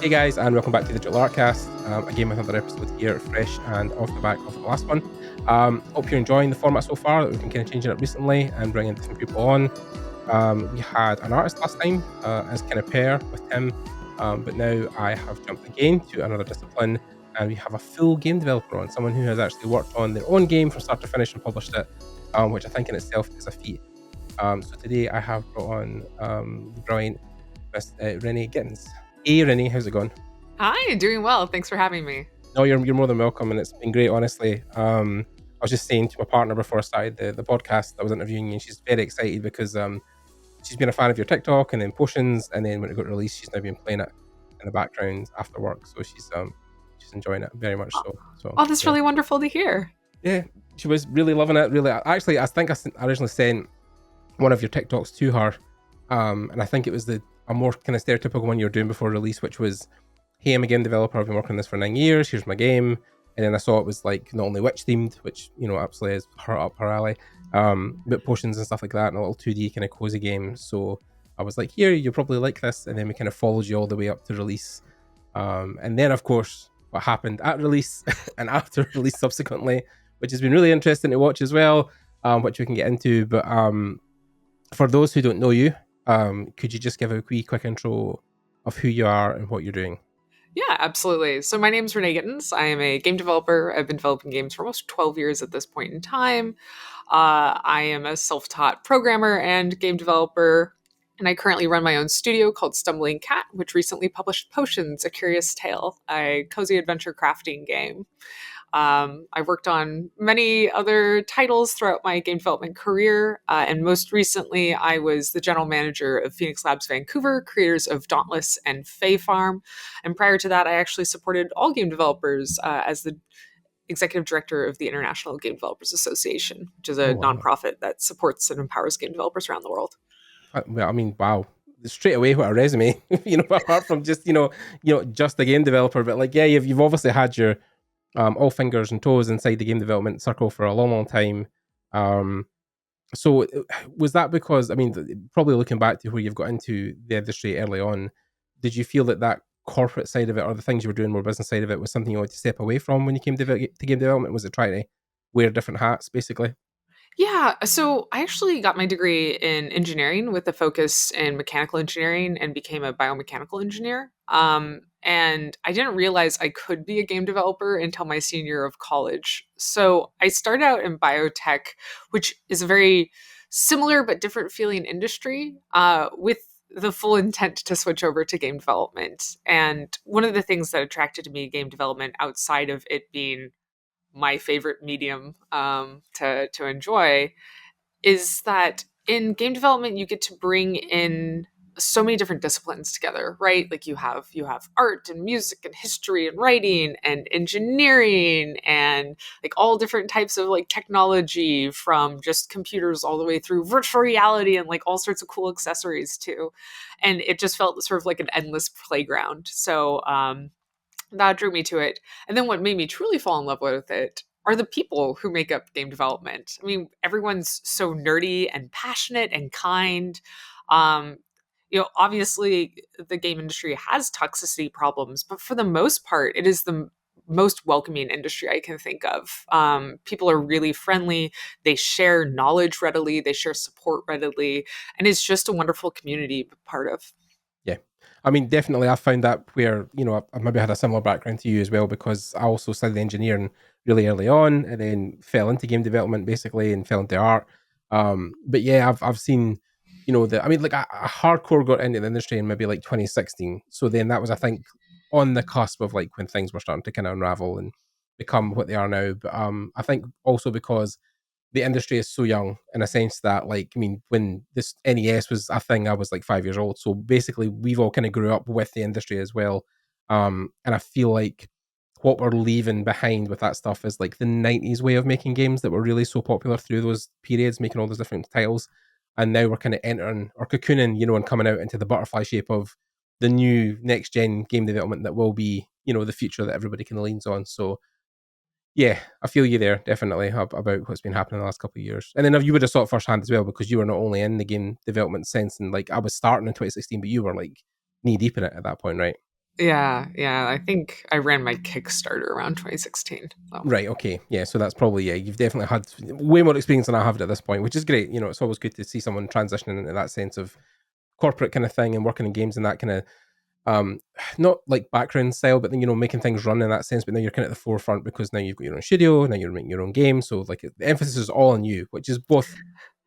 Hey guys, and welcome back to the Digital Artcast. Again with another episode here, fresh and off the back of the last one. Hope you're enjoying the format so far. That we've been kind of changing it recently and bringing different people on. We had an artist last time as kind of pair with Tim, but now I have jumped again to another discipline, and we have a full game developer on, someone who has actually worked on their own game from start to finish and published it, which I think in itself is a feat. So today I have brought on the brilliant Miss Renee Gittins. Hey Renee, how's it going? Hi, doing well. Thanks for having me. No, you're more than welcome, and it's been great, honestly. I was just saying to my partner before I started the podcast, I was interviewing you, and she's very excited because she's been a fan of your TikTok and then Potions, and then when it got released, she's now been playing it in the background after work, so she's enjoying it very much so. Oh, that's yeah. really wonderful to hear. Yeah, she was really loving it. Really, actually, I think I originally sent one of your TikToks to her, and I think it was a more kind of stereotypical one you were doing before release, which was, hey, I'm a game developer, I've been working on this for 9 years, here's my game. And then I saw it was like not only witch themed, which, you know, absolutely is up her alley, but potions and stuff like that, and a little 2D kind of cozy game. So I was like, here, you'll probably like this. And then we kind of followed you all the way up to release. And then, of course, what happened at release and after release subsequently, which has been really interesting to watch as well, which we can get into. But for those who don't know you, could you just give a quick intro of who you are and what you're doing? Yeah, absolutely. So my name is Renee Gittins. I am a game developer. I've been developing games for almost 12 years at this point in time. I am a self-taught programmer and game developer, and I currently run my own studio called Stumbling Cat, which recently published Potions, A Curious Tale, a cozy adventure crafting game. I've worked on many other titles throughout my game development career, and most recently, I was the general manager of Phoenix Labs Vancouver, creators of Dauntless and Fae Farm. And prior to that, I actually supported all game developers as the executive director of the International Game Developers Association, which is a nonprofit that supports and empowers game developers around the world. Well, I mean, wow. Straight away, what a resume, you know, apart from just, just a game developer, but like, yeah, you've obviously had your all fingers and toes inside the game development circle for a long time. So was that because, I mean, probably looking back to where you've got into the industry early on, did you feel that corporate side of it, or the things you were doing more business side of it, was something you wanted to step away from when you came to game development? Was it trying to wear different hats, basically? Yeah, so I actually got my degree in engineering with a focus in mechanical engineering and became a biomechanical engineer. And I didn't realize I could be a game developer until my senior year of college. So I started out in biotech, which is a very similar but different feeling industry, with the full intent to switch over to game development. And one of the things that attracted to me game development outside of it being my favorite medium to enjoy is that in game development you get to bring in so many different disciplines together, right? Like you have art and music and history and writing and engineering and like all different types of like technology, from just computers all the way through virtual reality and like all sorts of cool accessories too. And it just felt sort of like an endless playground. So that drew me to it. And then what made me truly fall in love with it are the people who make up game development. I mean, everyone's so nerdy and passionate and kind. Um, obviously the game industry has toxicity problems, but for the most part, it is the most welcoming industry I can think of. People are really friendly. They share knowledge readily. They share support readily. And it's just a wonderful community to be part of. Yeah. I mean, definitely I found that where, I maybe had a similar background to you as well, because I also studied engineering really early on and then fell into game development basically and fell into art. But yeah, I've seen, I hardcore got into the industry in maybe like 2016. So then that was, I think, on the cusp of like when things were starting to kind of unravel and become what they are now. But I think also because the industry is so young, in a sense that, like, I mean, when this NES was a thing, I was like 5 years old. So basically, we've all kind of grew up with the industry as well. And I feel like what we're leaving behind with that stuff is like the 90s way of making games that were really so popular through those periods, making all those different titles. And now we're kind of entering or cocooning, and coming out into the butterfly shape of the new next gen game development that will be, the future that everybody kind of leans on. So yeah, I feel you there, definitely, about what's been happening in the last couple of years. And then you would have saw it firsthand as well, because you were not only in the game development sense, and like I was starting in 2016, but you were like knee deep in it at that point, right? Yeah. I think I ran my Kickstarter around 2016. So. Right. Okay. Yeah. So that's probably, yeah. You've definitely had way more experience than I have at this point, which is great. You know, it's always good to see someone transitioning into that sense of corporate kind of thing and working in games and that kind of um not like background style, but then making things run in that sense. But now you're kind of at the forefront because now you've got your own studio, now you're making your own game. So like the emphasis is all on you, which is both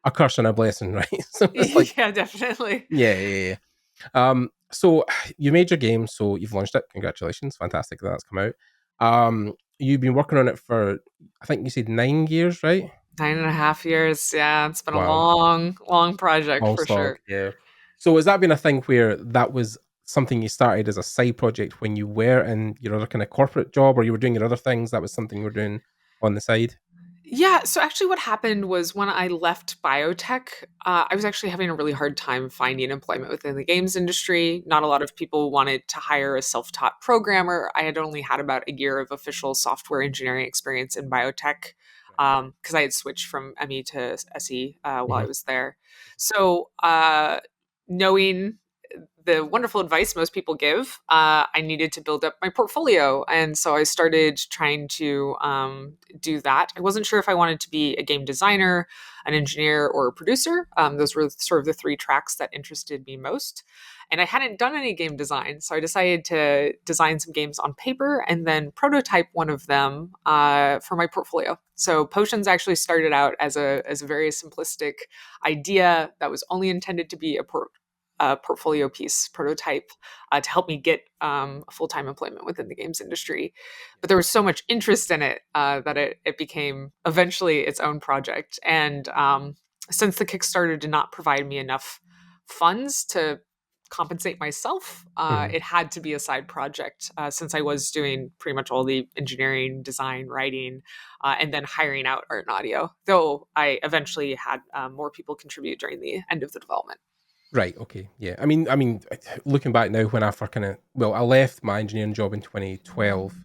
a curse and a blessing, right? So it's like, Yeah, definitely. yeah. So you made your game, so you've launched it. Congratulations, fantastic that that's come out. You've been working on it for, I think you said 9 years, right? 9.5 years. Yeah, it's been a Wow, long project all for slog, sure. yeah. So has that been a thing where that was something you started as a side project when you were in your other kind of corporate job, or you were doing your other things? That was something you were doing on the side. Yeah, so actually what happened was when I left biotech, I was actually having a really hard time finding employment within the games industry. Not a lot of people wanted to hire a self-taught programmer. I had only had about a year of official software engineering experience in biotech Right. because I had switched from ME to SE while I Mhm. was there. So knowing the wonderful advice most people give, I needed to build up my portfolio. And so I started trying to do that. I wasn't sure if I wanted to be a game designer, an engineer, or a producer. Those were sort of the three tracks that interested me most. And I hadn't done any game design. So I decided to design some games on paper and then prototype one of them for my portfolio. So Potions actually started out as a very simplistic idea that was only intended to be a portfolio piece prototype to help me get full time employment within the games industry. But there was so much interest in it that it became eventually its own project. And since the Kickstarter did not provide me enough funds to compensate myself, Mhm. it had to be a side project since I was doing pretty much all the engineering, design, writing, and then hiring out art and audio. Though I eventually had more people contribute during the end of the development. Right. Okay. Yeah. Looking back now, when I for kind of I left my engineering job in 2012,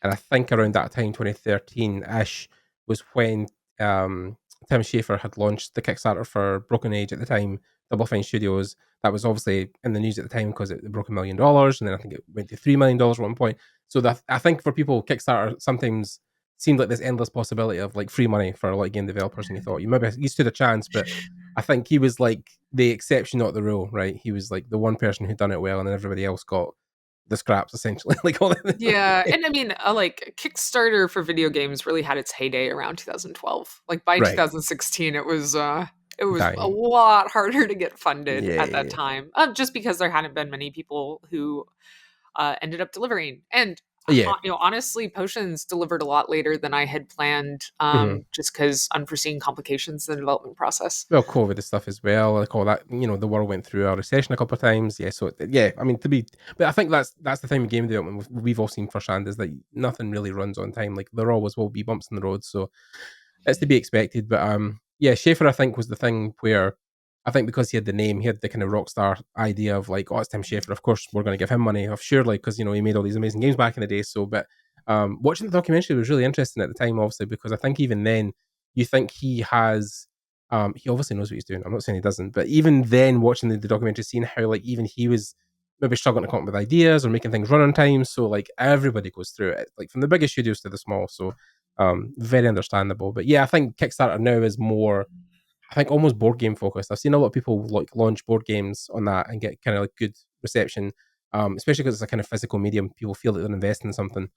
and I think around that time, 2013 ish, was when Tim Schafer had launched the Kickstarter for Broken Age at the time, Double Fine Studios. That was obviously in the news at the time because it broke $1 million, and then I think it went to $3 million at one point. So that I think for people, Kickstarter sometimes seemed like this endless possibility of like free money for a lot of game developers, and you thought you stood a chance, but I think he was like the exception, not the rule, right? He was like the one person who'd done it well, and then everybody else got the scraps essentially. like all Yeah, and I mean, like Kickstarter for video games really had its heyday around 2012. Like by right, 2016, it was a dying. lot harder to get funded Yeah, at that yeah, time, just because there hadn't been many people who ended up delivering. And yeah. honestly, Potions delivered a lot later than I had planned, Mhm. just because unforeseen complications in the development process. Well, COVID and stuff as well, like all that. The world went through a recession a couple of times. Yeah, so yeah, I mean but I think that's the thing with game development we've all seen firsthand is that nothing really runs on time. Like there always will be bumps in the road. So it's to be expected. But yeah, Schaefer I think was the thing where I think because he had the name, he had the kind of rock star idea of like, oh, it's Tim Schaefer. Of course, we're going to give him money, of surely, because he made all these amazing games back in the day. So, but watching the documentary was really interesting at the time, obviously, because I think even then you think he obviously knows what he's doing. I'm not saying he doesn't, but even then, watching the documentary, seeing how like even he was maybe struggling to come up with ideas or making things run on time. So like everybody goes through it, like from the biggest studios to the small. So very understandable. But yeah, I think Kickstarter now is more, I think, almost board game focused. I've seen a lot of people like launch board games on that and get kind of like good reception, especially because it's a kind of physical medium. People feel that they're investing in something.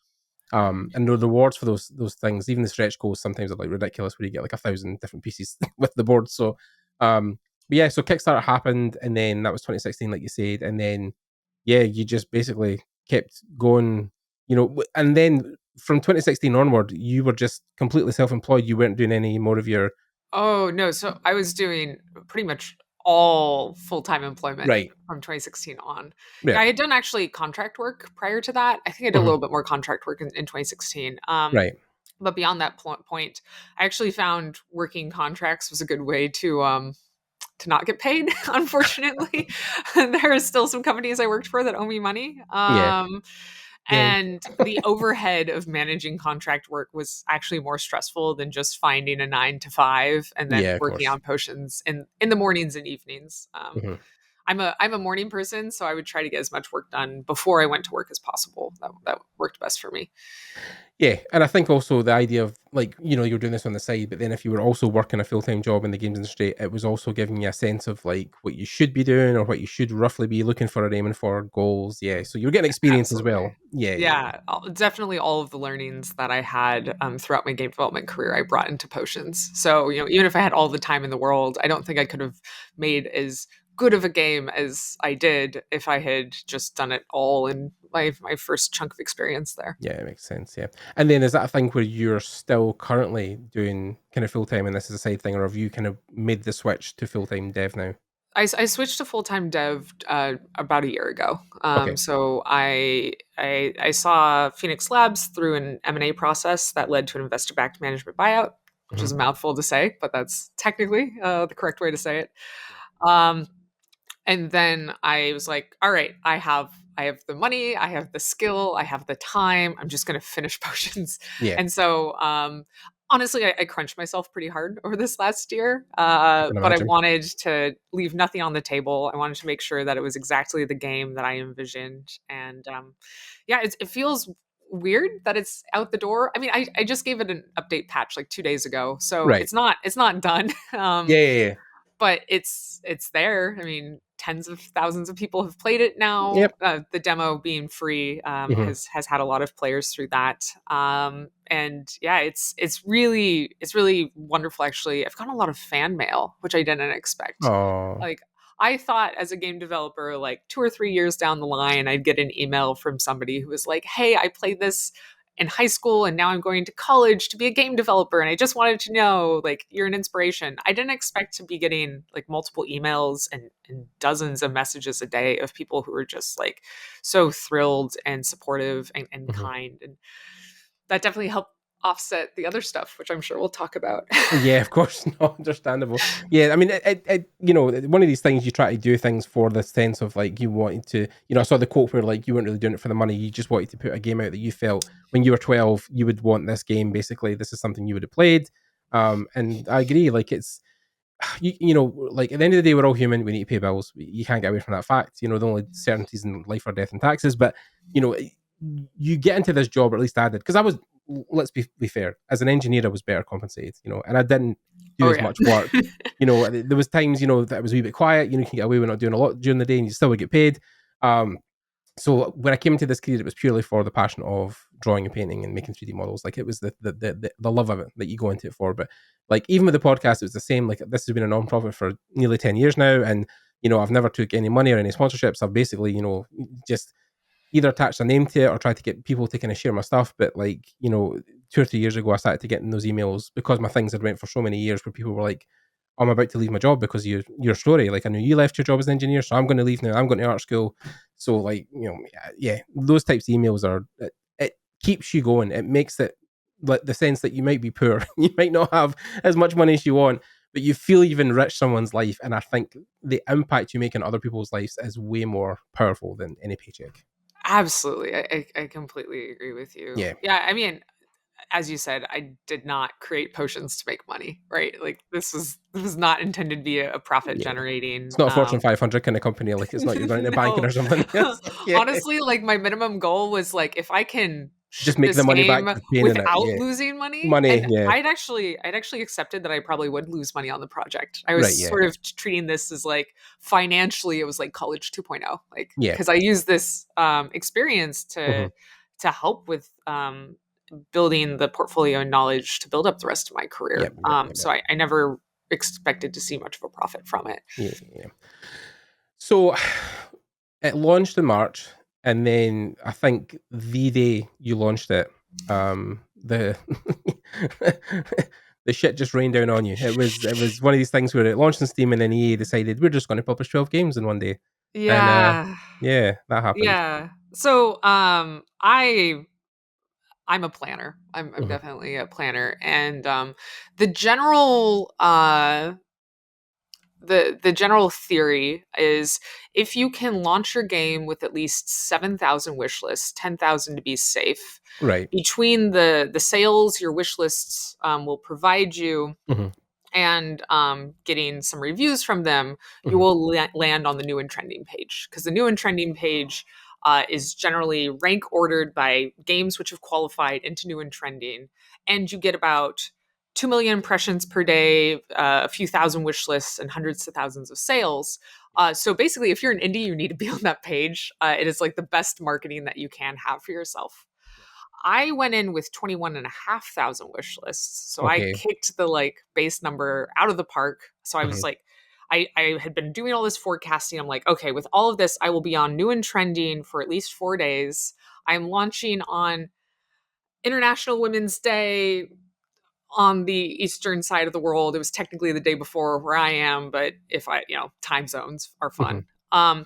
And the rewards for those things, even the stretch goals, sometimes are like ridiculous, where you get like 1,000 different pieces with the board. So, but yeah, so Kickstarter happened, and then that was 2016, like you said, and then yeah, you just basically kept going, and then from 2016 onward, you were just completely self-employed. You weren't doing any more of your Oh, no. So I was doing pretty much all full-time employment right, from 2016 on. yeah, Yeah, I had done actually contract work prior to that. I think I did a mhm, little bit more contract work in 2016. right, But beyond that point, I actually found working contracts was a good way to not get paid, unfortunately. There are still some companies I worked for that owe me money. yeah, yeah, And the overhead of managing contract work was actually more stressful than just finding a 9 to 5 and then yeah, of working course. on potions in the mornings and evenings. Mhm. I'm a morning person, so I would try to get as much work done before I went to work as possible. That worked best for me. Yeah, and I think also the idea of like, you're doing this on the side, but then if you were also working a full-time job in the games industry, it was also giving you a sense of like what you should be doing or what you should roughly be looking for or aiming for goals. Yeah. So you're getting experience as Absolutely. well. Yeah, yeah, yeah. Yeah, definitely all of the learnings that I had throughout my game development career, I brought into potions. So, even if I had all the time in the world, I don't think I could have made as good of a game as I did if I had just done it all in my first chunk of experience there. Yeah, it makes sense. Yeah. And then is that a thing where you're still currently doing kind of full-time and this is a side thing, or have you kind of made the switch to full-time dev now? I switched to full time dev about a year ago. Okay. So I saw Phoenix Labs through an M&A process that led to an investor backed management buyout, which Mhm. is a mouthful to say, but that's technically the correct way to say it. Um, and then I was like, all right, I have the money, I have the skill, I have the time. I'm just going to finish potions. Yeah, And so honestly, I crunched myself pretty hard over this last year, I can but I imagine. wanted to leave nothing on the table. I wanted to make sure that it was exactly the game that I envisioned. And yeah, it feels weird that it's out the door. I mean, I just gave it an update patch like 2 days ago, so Right. it's not done. Yeah, yeah, yeah. But it's there. I mean, tens of thousands of people have played it now. Yep. The demo being free Mhm. has had a lot of players through that. And yeah, it's really wonderful. Actually, I've gotten a lot of fan mail, which I didn't expect. Oh. Like I thought as a game developer, like 2 or 3 years down the line, I'd get an email from somebody who was like, "Hey, I played this in high school and now I'm going to college to be a game developer and I just wanted to know like you're an inspiration." I didn't expect to be getting like multiple emails and dozens of messages a day of people who were just like so thrilled and supportive and Mhm. kind, and that definitely helped offset the other stuff, which I'm sure we'll talk about. Yeah, of course. No, understandable. Yeah, I mean, one of these things you try to do things for the sense of like you wanted to, I saw the quote where like you weren't really doing it for the money. You just wanted to put a game out that you felt when you were 12, you would want this game. Basically, this is something you would have played. And I agree. Like it's, like at the end of the day, we're all human. We need to pay bills. You can't get away from that fact. The only certainties in life are death and taxes. But you know, you get into this job, or at least I did, because I was. Let's be fair. As an engineer, I was better compensated. And I didn't do Oh as yeah. much work. There was times that it was a wee bit quiet. You can get away with not doing a lot during the day, and you still would get paid. Um, so when I came into this career, it was purely for the passion of drawing and painting and making 3D models. Like it was the love of it that you go into it for. But like even with the podcast, it was the same. Like this has been a non-profit for nearly 10 years now, and I've never took any money or any sponsorships. I've basically just either attached a name to it or tried to get people to kind of share my stuff. But like 2 or 3 years ago, I started to get in those emails because my things had went for so many years where people were like, I'm about to leave my job because of your story. Like I knew you left your job as an engineer, so I'm going to leave now. I'm going to art school. So like yeah, those types of emails it keeps you going. It makes it like the sense that you might be poor, you might not have as much money as you want, but you feel you've enriched someone's life. And I think the impact you make in other people's lives is way more powerful than any paycheck. Absolutely. I completely agree with you. Yeah, Yeah, I mean, as you said, I did not create potions to make money, right? Like this was not intended to be a profit yeah. generating. It's not a Fortune 500 kind of company. Like it's not you're going to banking No. or something. It's like, yeah, Honestly, like my minimum goal was like if I can just ship make the this money back game for paying in it. without Yeah, losing money, money. and Yeah, I'd actually accepted that I probably would lose money on the project. I was right. Yeah, sort of treating this as like financially it was like college 2.0, like yeah. because I used this experience Hmm. to help with building the portfolio and knowledge to build up the rest of my career. Yep, yep, yep, So yep. I never expected to see much of a profit from it. Yeah, yeah, yeah. So it launched in March, and then I think the day you launched it, the the shit just rained down on you. It was one of these things where it launched in Steam, and then EA decided we're just going to publish 12 games in one day, and Yeah. yeah, that happened. Yeah. So I'm a planner. I'm Mhm. definitely a planner. And the general the general theory is if you can launch your game with at least 7,000 wish lists, 10,000 to be safe, Right. between the sales your wish lists will provide you Mhm. and getting some reviews from them, you Mhm. will land on the new and trending page, because the new and trending page is generally rank ordered by games which have qualified into new and trending, and you get about 2 million impressions per day, a few thousand wish lists, and hundreds of thousands of sales. So basically, if you're an indie, you need to be on that page. It is like the best marketing that you can have for yourself. I went in with 21,500 wish lists. So I Okay. kicked the like base number out of the park. So I was Mhm. like, I had been doing all this forecasting. I'm like, okay, with all of this, I will be on new and trending for at least 4 days. I'm launching on International Women's Day on the eastern side of the world. It was technically the day before where I am, but if I, time zones are Mhm. fun.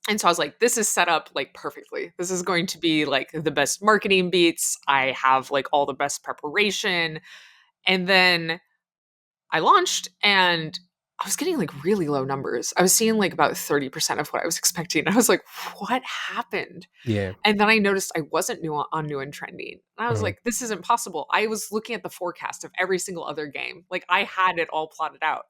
And so I was like, this is set up like perfectly. This is going to be like the best marketing beats. I have like all the best preparation. And then I launched and I was getting like really low numbers. I was seeing like about 30% of what I was expecting. I was like, what happened? Yeah. And then I noticed I wasn't on new and trending. And I was Mhm. like, this isn't possible. I was looking at the forecast of every single other game. Like I had it all plotted out.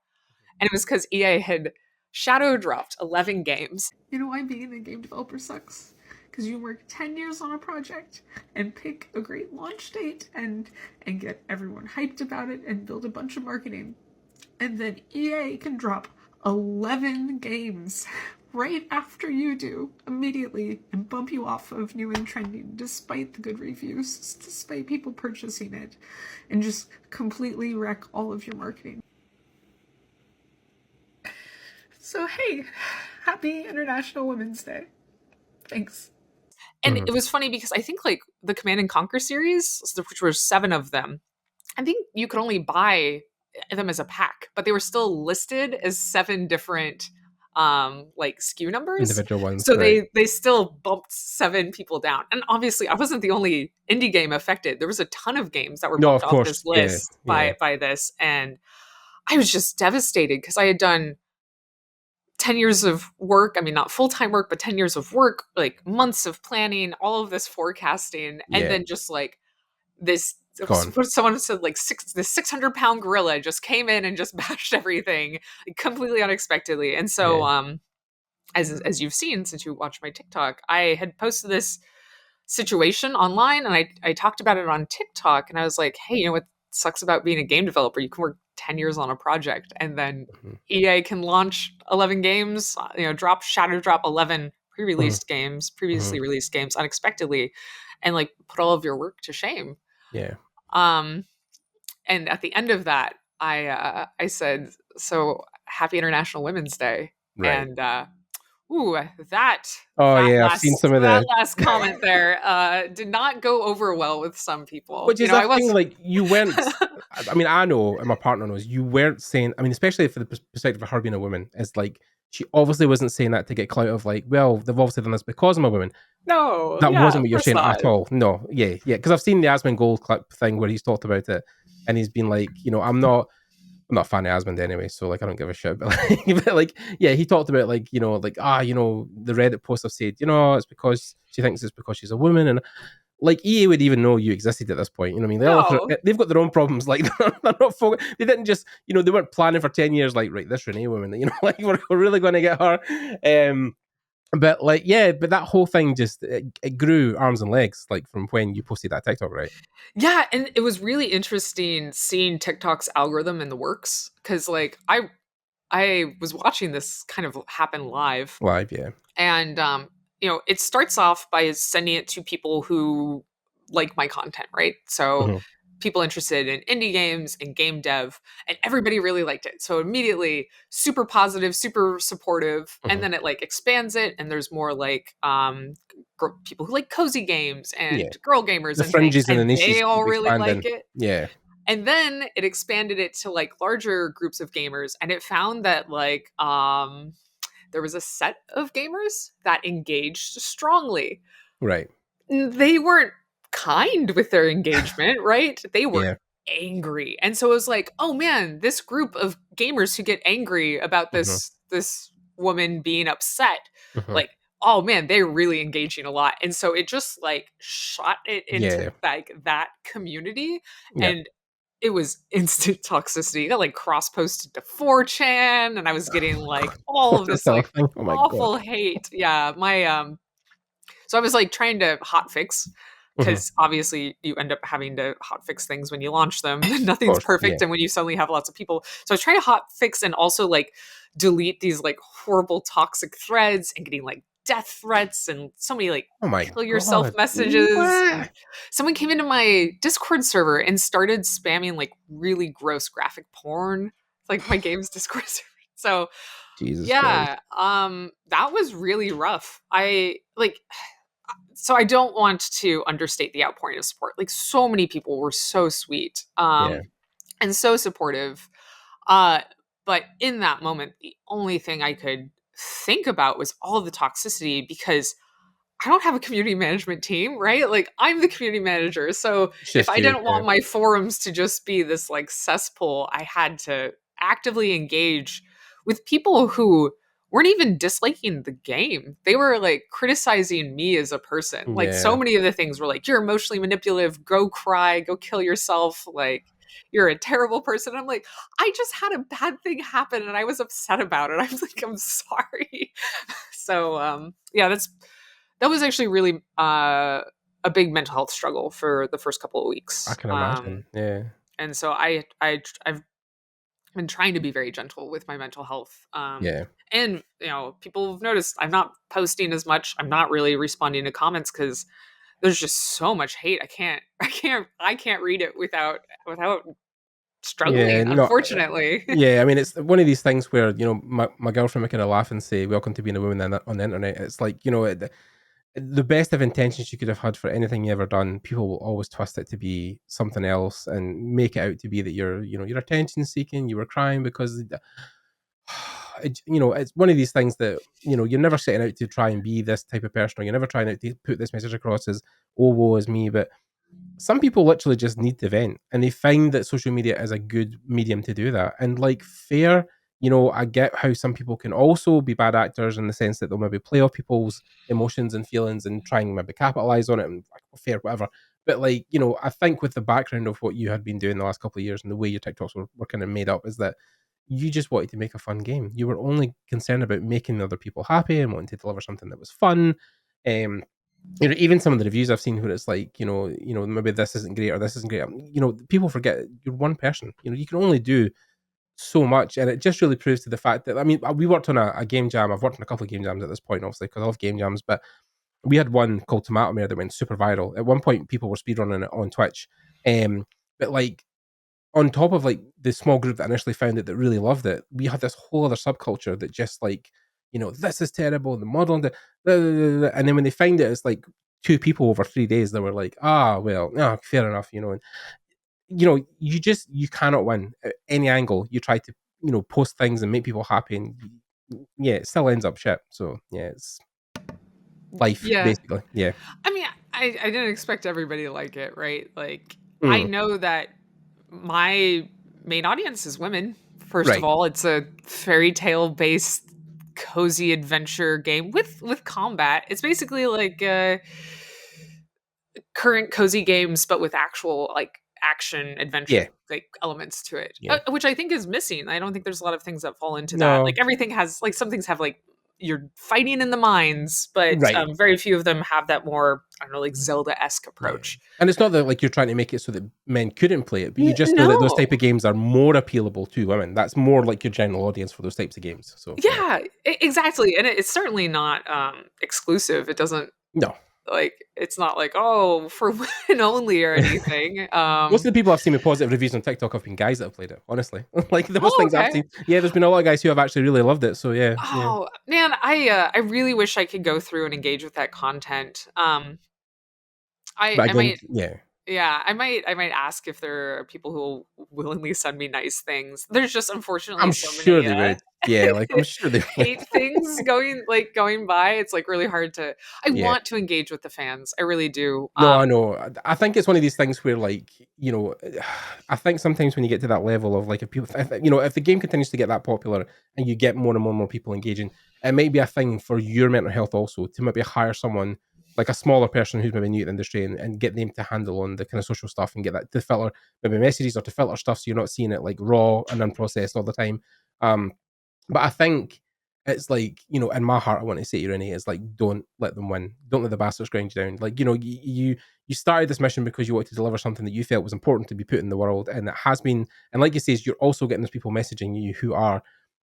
And it was because EA had shadow dropped 11 games. You know why being a game developer sucks? Because you work 10 years on a project and pick a great launch date and get everyone hyped about it and build a bunch of marketing. And then EA can drop 11 games right after you do immediately and bump you off of new and trending despite the good reviews, despite people purchasing it, and just completely wreck all of your marketing. So, hey, happy International Women's Day. Thanks. And Mhm. it was funny because I think like the Command and Conquer series, which were 7 of them, I think you could only buy them as a pack, but they were still listed as 7 different like SKU numbers. Individual ones, So right? they still bumped 7 people down. And obviously I wasn't the only indie game affected. There was a ton of games that were No, bumped of off course. this Yeah. list Yeah. by this. And I was just devastated because I had done 10 years of work. I mean, not full time work, but 10 years of work, like months of planning, all of this forecasting. And Yeah. then just like this, Gone. someone said like this 600-pound gorilla just came in and just bashed everything like, completely unexpectedly. And so, Yeah. as you've seen since you watched my TikTok, I had posted this situation online and I talked about it on TikTok and I was like, hey, you know what sucks about being a game developer? You can work 10 years on a project and then Mhm. EA can launch 11 games, shadow drop 11 Mhm. pre-released games, Mhm. previously released games unexpectedly and like put all of your work to shame. Yeah. Um and at the end of that, I said, so happy International Women's Day. Right. And ooh, that Oh that yeah, I've seen last some of that the last comment there did not go over well with some people. which is a I thing, was like, you weren't I mean, I know and my partner knows, you weren't saying I mean, especially for the perspective of her being a woman, it's like, she obviously wasn't saying that to get clout of like, "Well, they've obviously done this because I'm a woman." no, That yeah, wasn't of what you're course saying not. at all. No. Yeah, yeah. Because 'cause I've seen the Asmund Gold clip thing where he's talked about it, and he's been like, I'm not a fan of Asmund anyway, so, like, I don't give a shit, but, like but, like, yeah, he talked about, like, like, the Reddit post have said, "It's because she thinks it's because she's a woman," and, like, EA would even know you existed at this point, you know what I mean? No. They've got their own problems, like, they're not they didn't just they weren't planning for 10 years, like, "Right, this Renee woman, like, we're really gonna get her." But, like, yeah, but that whole thing just it grew arms and legs, like, from when you posted that TikTok, right? Yeah, and it was really interesting seeing TikTok's algorithm in the works because like I was watching this kind of happen live. Live, yeah. And it starts off by sending it to people who like my content, right? So Mhm, people interested in indie games and game dev, and everybody really liked it. So immediately super positive, super supportive, and mhm. then it like expands it and there's more like people who like cozy games Yeah. and girl gamers The and things, fringes and the and niches they all keep really like expanding. it. Yeah. And then it expanded it to like larger groups of gamers, and it found that like there was a set of gamers that engaged strongly. Right. They weren't kind with their engagement, right? They were Yeah. angry. And so it was like, oh man, this group of gamers who get angry about Mhm, this woman being upset, mhm. like, oh man, they're really engaging a lot. And so it just like shot it into Yeah. like that community. Yep. And it was instant toxicity. It got like cross posted to 4chan, and I was getting like all What's of that this still a like thing? Oh my god. awful hate. Yeah, my so I was like trying to hot fix, Mhm. because obviously you end up having to hot fix things when you launch them. Of Nothing's course, yeah. perfect, and when you suddenly have lots of people, so I was trying to hot fix and also like delete these like horrible toxic threads, and getting like death threats and so many like Oh my kill yourself god. messages. And What? someone came into my Discord server and started spamming like really gross graphic porn, like my game's Discord server. So Jesus Christ. yeah, that was really rough. I like so I don't want to understate the outpouring of support. Like, so many people were so sweet, Yeah. and so supportive. Uh, but in that moment, the only thing I could think about was all of the toxicity, because I don't have a community management team, right? Like, I'm the community manager. So It's if just I you. didn't Yeah. want my forums to just be this like cesspool, I had to actively engage with people who weren't even disliking the game. They were like criticizing me as a person. Like, so Yeah. many of the things were like, you're emotionally manipulative, go cry, go kill yourself, like you're a terrible person. I'm like, I just had a bad thing happen and I was upset about it. I was like, I'm sorry. So yeah, that was actually really a big mental health struggle for the first couple of I weeks. can imagine. Yeah. And so I've been trying to be very gentle with my mental health. Yeah. And you know, people have noticed I'm not posting as much. I'm not really responding to comments because there's just so much hate. I can't read it without Yeah. struggling. No. Unfortunately. Yeah. I mean, it's one of these things where my girlfriend would kind of laugh and say, "Welcome to being a woman on the internet." It's like the best of intentions you could have had for anything you ever done, people will always twist it to be something else and make it out to be that you're attention seeking, you were crying because it's one of these things that you're never setting out to try and be this type of person, or you're never trying out to put this message across as, oh, woe is me. But some people literally just need to vent, and they find that social media is a good medium to do that. And like, fair, I get how some people can also be bad actors in the sense that they'll maybe play off people's emotions and feelings and try and maybe capitalize on it, and like, fair, whatever. But like, I think with the background of what you had been doing the last couple of years and the way your TikToks were kind of made up, is that you just wanted to make a fun game. You were only concerned about making other people happy and wanting to deliver something that was fun. Um, even some of the reviews I've seen where it's like, maybe this isn't great or this isn't great. People forget you're one person. You can only do so much, and it just really proves to the fact that, I mean, we worked on a game jam. I've worked on a couple of game jams at this point, obviously, because I love game jams. But we had one called Tomato Mare that went super viral. At one point, people were speedrunning it on Twitch. But like, on top of like the small group that initially found it that really loved it, we had this whole other subculture that just like, this is terrible. The model and and then when they find it, it's like two people over 3 days that were like, well, no, fair enough, and you cannot win at any angle. You try to post things and make people happy, and yeah, it still ends up shit. So yeah, it's life Yeah. basically. Yeah. I mean, I didn't expect everybody to like it, right? Like, I Mm, know that my main audience is women. First of right. all, it's a fairy tale based cozy adventure game with combat. It's basically like current cozy games, but with actual like action Yeah. adventure like elements to it, Yeah. which I think is missing. I don't think there's a lot of things that fall into that. Like, No. everything has like, some things have like, you're fighting in the mines, but Right. very few of them have that more, I don't know, like Zelda esque Yeah. approach. And it's not that like you're trying to make it so that men couldn't play it, but you just know that those type No. of games are more appealable to women. That's more like your general audience for those types of games. So yeah. Yeah, exactly. And it's certainly not exclusive. It doesn't No. like, it's not like, oh, for women only or anything. Most of the people I've seen with positive reviews on TikTok have been guys that have played it, honestly. Like the most Oh, things I've okay. seen. Yeah, there's been a lot of guys who have actually really loved it. So yeah, yeah. Oh man, I really wish I could go through and engage with that content. I But I again, might yeah. Yeah, I might ask if there are people who will willingly send me nice things. There's just unfortunately I'm so sure many they would. Yeah, like I'm sure they would. hate things going by. It's like really hard to. I Yeah. want to engage with the fans. I really do. No, I know. I think it's one of these things where, like, I think sometimes when you get to that level of like, if people, if the game continues to get that popular and you get more and more and more people engaging, it might be a thing for your mental health also to maybe hire someone like a smaller person who's maybe new to the industry, and get them to handle on the kind of social stuff and get that to filter maybe messages or to filter stuff so you're not seeing it like raw and unprocessed all the time. Um, but I think it's like, in my heart, I want to say to you, Renee, is like, don't let them win. Don't let the bastards grind you down. Like, you started this mission because you wanted to deliver something that you felt was important to be put in the world, and it has been. And like you say, you're also getting those people messaging you who are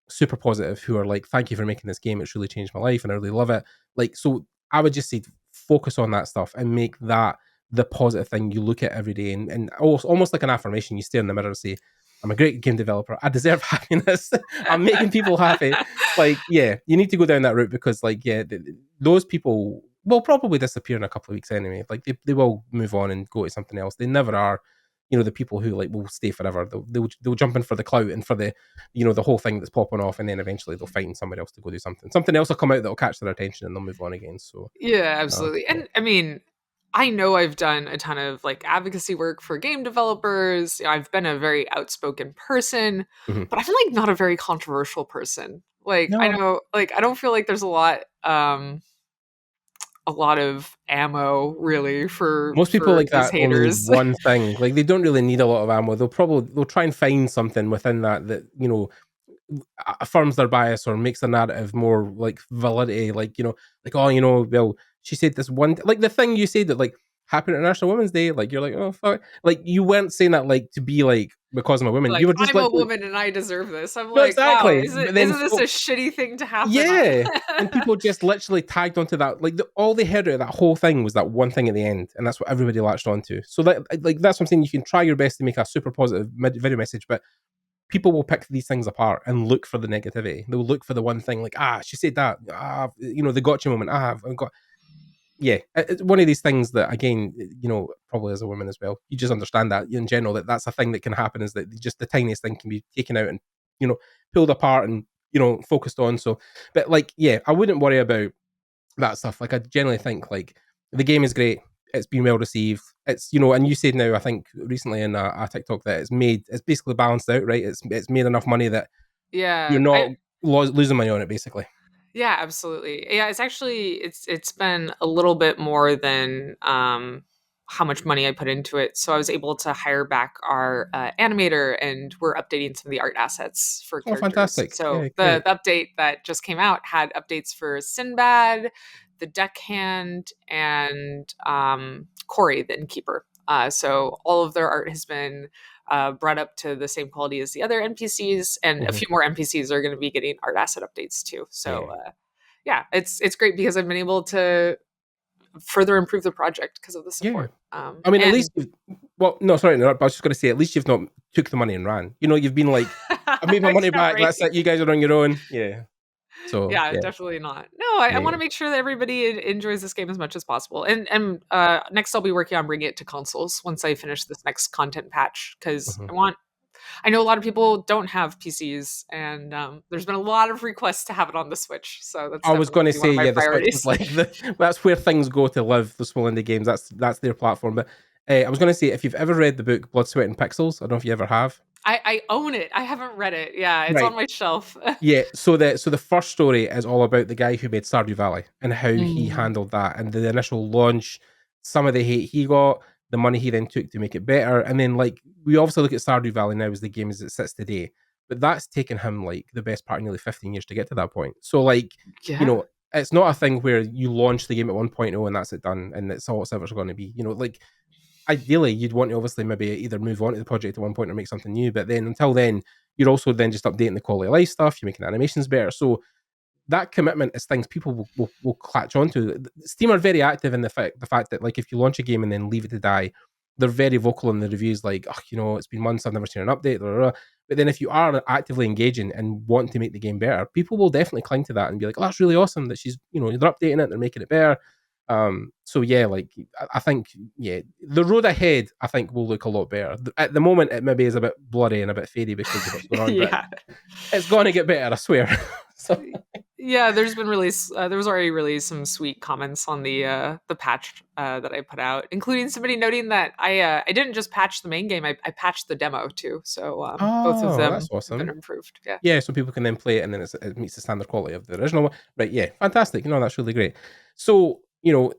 super positive, who are like, thank you for making this game, it's really changed my life and I really love it. Like, so I would just say focus on that stuff and make that the positive thing you look at every day, and almost like an affirmation. You stare in the mirror and say, I'm a great game developer, I deserve happiness, I'm making people happy. Like, yeah, you need to go down that route, because like, yeah, those people will probably disappear in a couple of weeks anyway. Like, they will move on and go to something else. They never are, the people who like will stay forever. They'll jump in for the clout and for the, the whole thing that's popping off, and then eventually they'll find somewhere else to go do something. Something else will come out that'll catch their attention and they'll move on again. So Yeah, absolutely. yeah. And I mean, I know I've done a ton of like advocacy work for game developers. I've been a very outspoken person, Mhm. but I feel like not a very controversial person. Like I No, know, like I don't feel like there's a lot of ammo really most people for like these that only need haters. one thing. Like, they don't really need a lot of ammo. They'll try and find something within that affirms their bias or makes the narrative more like validity. Like, like, oh, well, she said this one, like the thing you said that like Happy International Women's Day. Like, you're like, oh fuck, like you weren't saying that like to be like because I'm a woman. You Like were just I'm a literally. woman and I deserve this. I'm No, like, wow, exactly. But then isn't this a shitty thing to happen on? yeah, and people just literally tagged onto that. Like, all they heard out of that whole thing was that one thing at the end, and that's what everybody latched onto. So that, like, that's what I'm saying. You can try your best to make a super positive video message, but people will pick these things apart and look for the negativity. They'll look for the one thing, like, she said that, the gotcha moment. I've got, yeah, it's one of these things that, again, probably as a woman as well, you just understand that in general, that's a thing that can happen, is that just the tiniest thing can be taken out and, pulled apart and, focused on. So, but like, yeah, I wouldn't worry about that stuff. Like, I generally think like the game is great. It's been well received. It's, and you said now, I think recently in a TikTok, that it's basically balanced out, right? It's made enough money that you're Yeah, not losing money on it, basically. yeah, absolutely. Yeah, it's actually it's been a little bit more than how much money I put into it. So I was able to hire back our animator, and we're updating some of the art assets for Oh, characters. fantastic! So Yeah, great. the update that just came out had updates for Sinbad, the Deckhand, and Corey, the innkeeper. So all of their art has been brought up to the same quality as the other NPCs, and a Mhm. few more NPCs are going to be getting art asset updates too. Yeah, So yeah, it's great because I've been able to further improve the project because of the yeah. support. I mean, at least And well, no, sorry, no, but I was just going to say, at least you've not took the money and ran. You've been like, I made my money yeah, back. right. That's it. You guys are on your own. Yeah. So Yeah, yeah, definitely not. No, I yeah. want to make sure that everybody enjoys this game as much as possible. And next, I'll be working on bringing it to consoles once I finish this next content patch because Mhm. I know a lot of people don't have PCs, and there's been a lot of requests to have it on the Switch. So that's I was definitely going to gonna be one say, of my yeah, the Switch is priorities. like that's where things go to live. The small indie games, that's their platform. But I was going to say, if you've ever read the book Blood, Sweat, and Pixels, I don't know if you ever have. I own it. I haven't read it. Yeah, it's Right. on my shelf. Yeah. So the first story is all about the guy who made Stardew Valley and how he Mm, handled that, and the initial launch, some of the hate he got, the money he then took to make it better, and then like we obviously look at Stardew Valley now as the game as it sits today, but that's taken him like the best part of nearly 15 years to get to that point. So like, you yeah. know, it's not a thing where you launch the game at 1.0 and that's it done and it's all it's ever going to be. Like ideally you'd want to obviously maybe either move on to the project at one point or make something new, but then until then you're also then just updating the quality of life stuff, you're making the animations better. So that commitment is things people will clutch onto. Steam are very active in the fact that like if you launch a game and then leave it to die, they're very vocal in the reviews, like, oh, it's been months, I've never seen an update, blah, blah, blah. But then if you are actively engaging and want to make the game better, people will definitely cling to that and be like, oh, that's really awesome that she's, they're updating it, they're making it better. So yeah, like I think, yeah, the road ahead, I think, will look a lot better. At the moment, it maybe is a bit bloody and a bit fadey because of what's going on, but Yeah. it's going to get better, I swear. So Yeah, there was already released some sweet comments on the patch that I put out, including somebody noting that I didn't just patch the main game, I patched the demo too. So both of oh, that's them have been awesome. improved. Yeah. Yeah, so people can then play it and then it meets the standard quality of the original one. Right, yeah, fantastic. That's really great. So you know,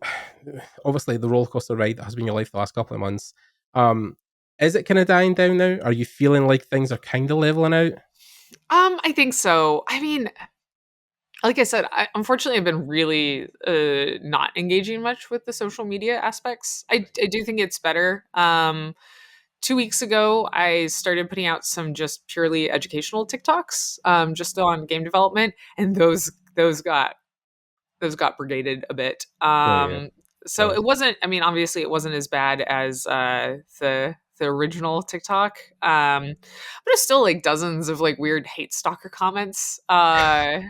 obviously the roller coaster ride that has been your life the last couple of months. Um, is it kind of dying down now? Are you feeling like things are kind of leveling out? I think so. I mean, like I said, unfortunately, I've been really not engaging much with the social media aspects. I do think it's better. 2 weeks ago, I started putting out some just purely educational TikToks, just on game development, and those got brigaded a bit. Oh yeah, So God, it wasn't. I mean, obviously, it wasn't as bad as the original TikTok. But it's still like dozens of like weird hate stalker comments. oh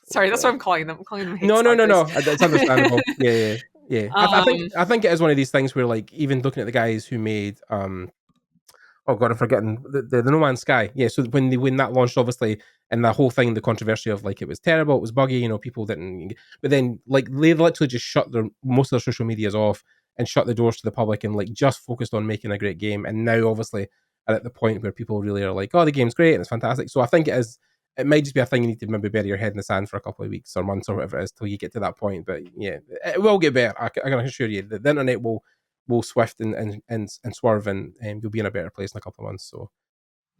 Sorry, that's what God. I'm calling them. I'm calling them hate No, no, no, stalkers. no. It's understandable. Yeah, yeah, yeah. um, I think it is one of these things where like even looking at the guys who made oh god, I'm forgetting the No Man's Sky. Yeah, so when that launched, obviously, and the whole thing, the controversy of like it was terrible, it was buggy, people didn't. But then like they literally just shut their most of their social medias off and shut the doors to the public and like just focused on making a great game. And now obviously are at the point where people really are like, oh, the game's great and it's fantastic. So I think it is. It might just be a thing you need to maybe bury your head in the sand for a couple of weeks or months or whatever it is till you get to that point. But yeah, it will get better. I can assure you. The internet will swift and swerve, and you'll be in a better place in a couple of months. So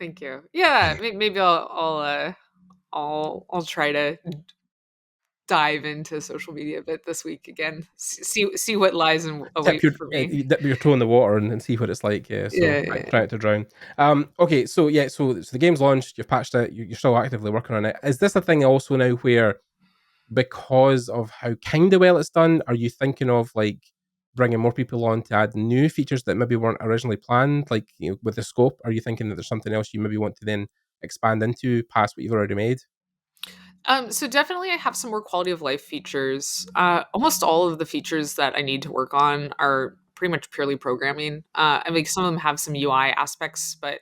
Thank you. Yeah, maybe I'll try to dive into social media a bit this week again. See what lies in tip await your for me. you dip your toe in the water and see what it's like. Yeah, so Yeah, yeah, try yeah. it to drown. Okay, so yeah, so the game's launched. You've patched it. You're still actively working on it. Is this a thing also now where because of how kind of well it's done, are you thinking of like bringing more people on to add new features that maybe weren't originally planned, like with the scope? Are you thinking that there's something else you maybe want to then expand into past what you've already made? So definitely, I have some more quality of life features. Almost all of the features that I need to work on are pretty much purely programming. I mean, some of them have some UI aspects, but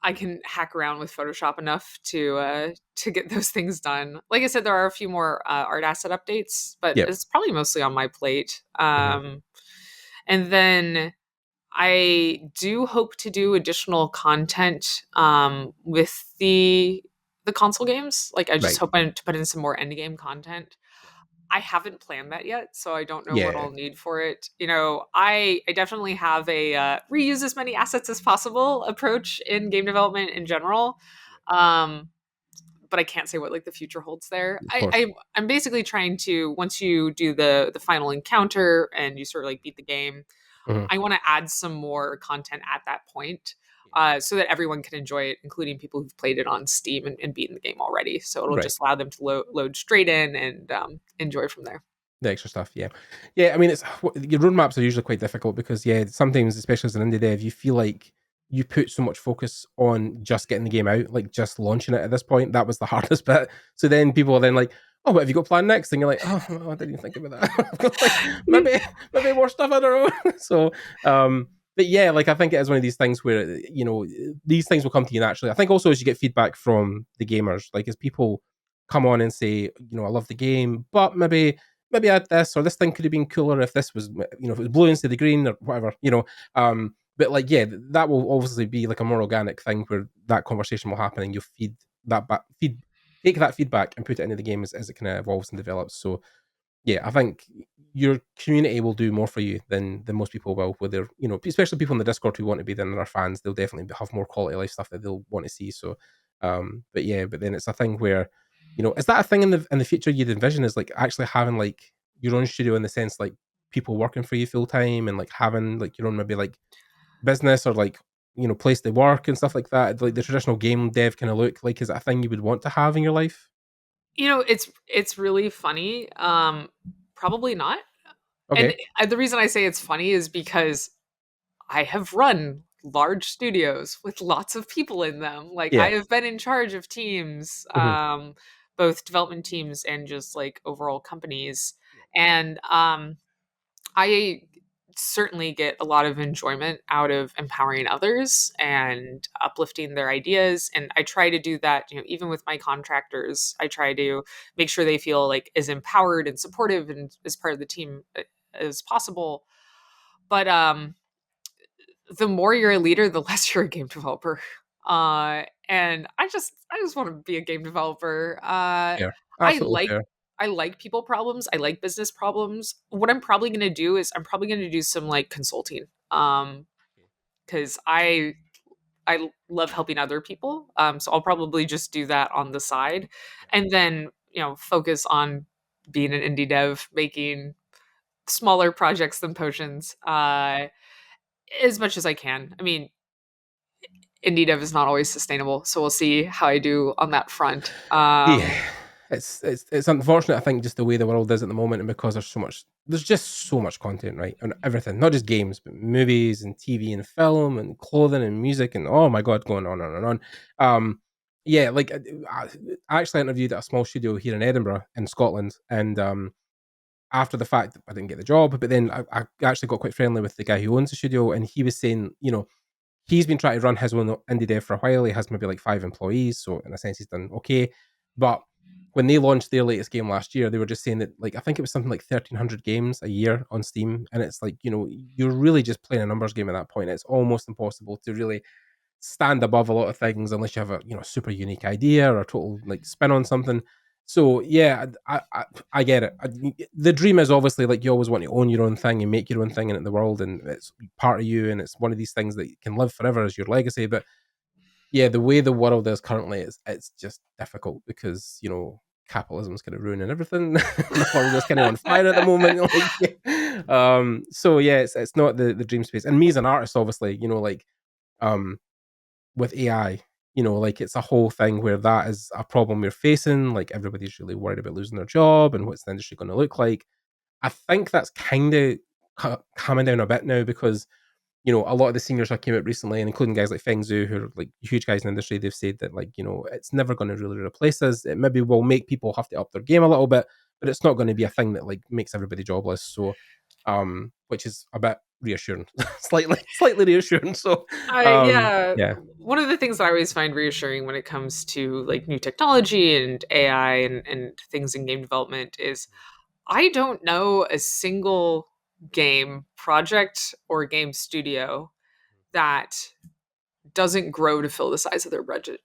I can hack around with Photoshop enough to get those things done. Like I said, there are a few more art asset updates, but Yeah. it's probably mostly on my plate. Hmm. And then I do hope to do additional content with the console games. Like I just Right. hope to put in some more end game content. I haven't planned that yet, so I don't know what Yeah. I'll need for it. I definitely have a reuse as many assets as possible approach in game development in general. Um, but I can't say what like the future holds there. Of course. I'm basically trying to, once you do the final encounter and you sort of like beat the game, Hmm. I want to add some more content at that point, so that everyone can enjoy it, including people who've played it on Steam and beaten the game already. So it'll Right. just allow them to load straight in and enjoy from there. The extra stuff, yeah, yeah. I mean, it's your roadmaps are usually quite difficult because, yeah, sometimes, especially as an indie dev, you feel like you put so much focus on just getting the game out, like just launching it. At this point, that was the hardest bit. So then people are then like, "Oh, what have you got planned next?" And you're like, "Oh, well, I didn't even think about that. I've got like maybe more stuff. I don't know." So, but yeah, like I think it is one of these things where these things will come to you naturally. I think also as you get feedback from the gamers, like as people come on and say, "I love the game, but maybe add this or this thing could have been cooler if this was if it was blue instead of green or whatever. But like, yeah, that will obviously be like a more organic thing where that conversation will happen and you'll feed that back feed take that feedback and put it into the game as it kind of evolves and develops. So yeah, I think your community will do more for you than most people will. Where they're especially people in the Discord who want to be there and are fans, they'll definitely have more quality life stuff that they'll want to see. So, but yeah, but then it's a thing where, is that a thing in the future you'd envision is like actually having like your own studio in the sense like people working for you full time and like having like your own maybe like business or like place to work and stuff like that, like the traditional game dev kind of look like is that a thing you would want to have in your life? It's really funny. Probably not. And Okay, the reason I say it's funny is because I have run large studios with lots of people in them. Like I yeah, have been in charge of teams, hmm, both development teams and just like overall companies. yeah, And I certainly get a lot of enjoyment out of empowering others and uplifting their ideas. And I try to do that, even with my contractors. I try to make sure they feel like as empowered and supportive and as part of the team as possible. But the more you're a leader, the less you're a game developer. And I just want to be a game developer. fair, I absolutely like fair. I like people problems. I like business problems. What I'm probably going to do is I'm probably going to do some like consulting. Cuz I love helping other people. So I'll probably just do that on the side and then, focus on being an indie dev, making smaller projects than potions as much as I can. I mean, indie dev is not always sustainable. So we'll see how I do on that front. Yeah, it's unfortunate. I think just the way the world is at the moment, and because there's just so much content, right, and everything, not just games, but movies and TV and film and clothing and music and oh my god, going on and on. Yeah, like I actually interviewed at a small studio here in Edinburgh in Scotland, and after the fact, I didn't get the job, but then I actually got quite friendly with the guy who owns the studio, and he was saying, he's been trying to run his own indie dev for a while. He has maybe like 5 employees, so in a sense, he's done okay. But when they launched their latest game last year, they were just saying that like I think it was something like 1,300 games a year on Steam, and it's like you're really just playing a numbers game at that point. It's almost impossible to really stand above a lot of things unless you have a super unique idea or a total like spin on something. So yeah, I get it. The dream is obviously like you always want to own your own thing and make your own thing in the world, and it's part of you, and it's one of these things that can live forever as your legacy. But yeah, the way the world is currently, it's just difficult because capitalism's kind of ruining everything. The world is kind of on fire at the moment. So yeah, it's not the dream space. And me as an artist, obviously, um with AI, like it's a whole thing where that is a problem we're facing. Like everybody's really worried about losing their job and what's the industry going to look like. I think that's kind of calming down a bit now because a lot of the seniors that came out recently, and including guys like Feng Zhu, who are like huge guys in the industry, they've said that like it's never going to really replace us. It maybe will make people have to up their game a little bit, but it's not going to be a thing that like makes everybody jobless. So, which is a bit reassuring, slightly reassuring. So, Yeah, yeah, one of the things that I always find reassuring when it comes to like new technology and AI and things in game development is I don't know a single game project or game studio that doesn't grow to fill the size of their budget.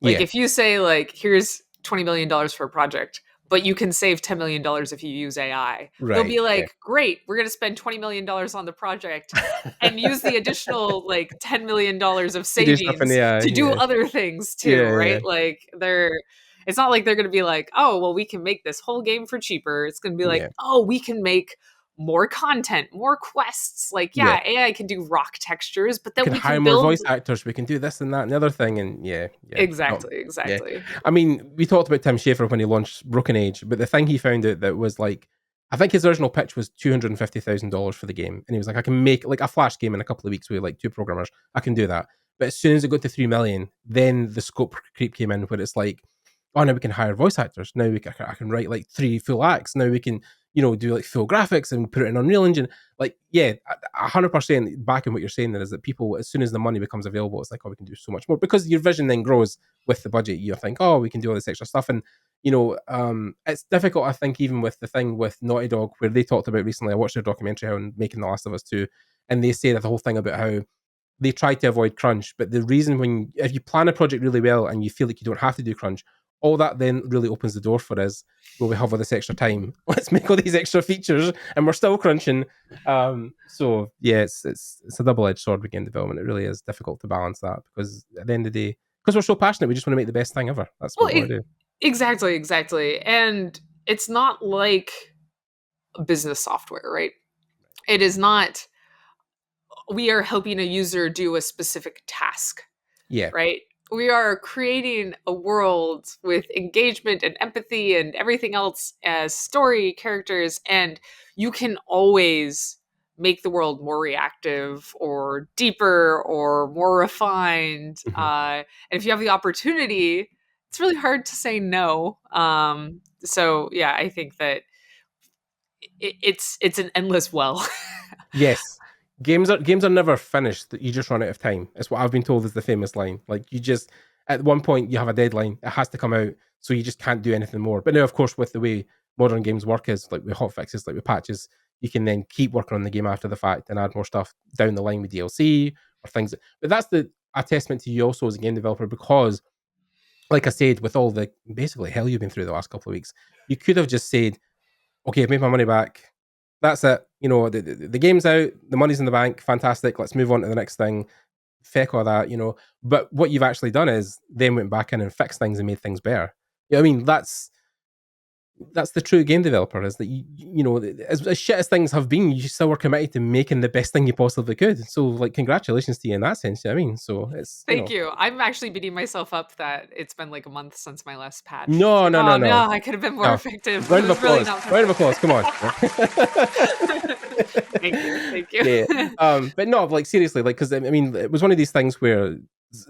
Like yeah, if you say like here's $20 million for a project, but you can save $10 million if you use AI, they'll right, be yeah. like, "Great, we're going to spend $20 million on the project and use the additional like $10 million of To do stuff in the savings AI, to do yeah, other things too," yeah, yeah, right? Like it's not like they're going to be like, "Oh, well we can make this whole game for cheaper." It's going to be like, yeah, "Oh, we can make more content, more quests." Like, yeah. yeah, AI can do rock textures, but We then can we can hire more build voice actors. We can do this and that and the other thing. And yeah, yeah, no, exactly, yeah. exactly. I mean, we talked about Tim Schafer when he launched Broken Age, but the thing he found out that was like, I think his original pitch was $250,000 for the game, and he was like, I can make like a flash game in a couple of weeks with like two programmers. I can do that. But as soon as it got to 3 million, then the scope creep came in, where it's like, oh, now we can hire voice actors. Now I can write like 3 full acts. Now we can do like full graphics and put it in Unreal Engine. Like, yeah, 100% back in what you're saying there is that people, as soon as the money becomes available, it's like, oh, we can do so much more because your vision then grows with the budget. You think, oh, we can do all this extra stuff. And, it's difficult, I think, even with the thing with Naughty Dog, where they talked about recently. I watched their documentary on making The Last of Us 2, and they say that the whole thing about how they try to avoid crunch. But the reason if you plan a project really well and you feel like you don't have to do crunch, all that then really opens the door for us. Will we have all this extra time? Let's make all these extra features, and we're still crunching. So yeah, it's a double edged sword with game development. It really is difficult to balance that because at the end of the day, because we're so passionate, we just want to make the best thing ever. That's what Well, we want to do. exactly, exactly. And it's not like business software, right? It is not, we are helping a user do a specific task, Yeah. right? We are creating a world with engagement and empathy and everything else as story characters. And you can always make the world more reactive or deeper or more refined. Mhm. And if you have the opportunity, it's really hard to say no. So yeah, I think that it's an endless well. Yes. Games are never finished. You just run out of time. It's what I've been told is the famous line. Like you just at one point you have a deadline. It has to come out, so you just can't do anything more. But now, of course, with the way modern games work is like with hot fixes, like with patches, you can then keep working on the game after the fact and add more stuff down the line with DLC or things. But that's a testament to you also as a game developer because like I said, with all the basically hell you've been through the last couple of weeks, you could have just said, okay, I've made my money back. That's it. The game's out, the money's in the bank, fantastic. Let's move on to the next thing. Feck all that. But what you've actually done is then went back in and fixed things and made things better. I mean, that's the true game developer, is that as shit as things have been, you still were committed to making the best thing you possibly could. So, like, congratulations to you in that sense. I mean, so it's Thank you. I'm actually beating myself up that it's been like a month since my last patch. It's no, like, no, no, oh no, no, I could have been more no. effective, but Round it of was really applause. not Round of perfect. applause. Come on. Thank you. Thank Yeah. you. But no, like, seriously, like, because I mean, it was one of these things where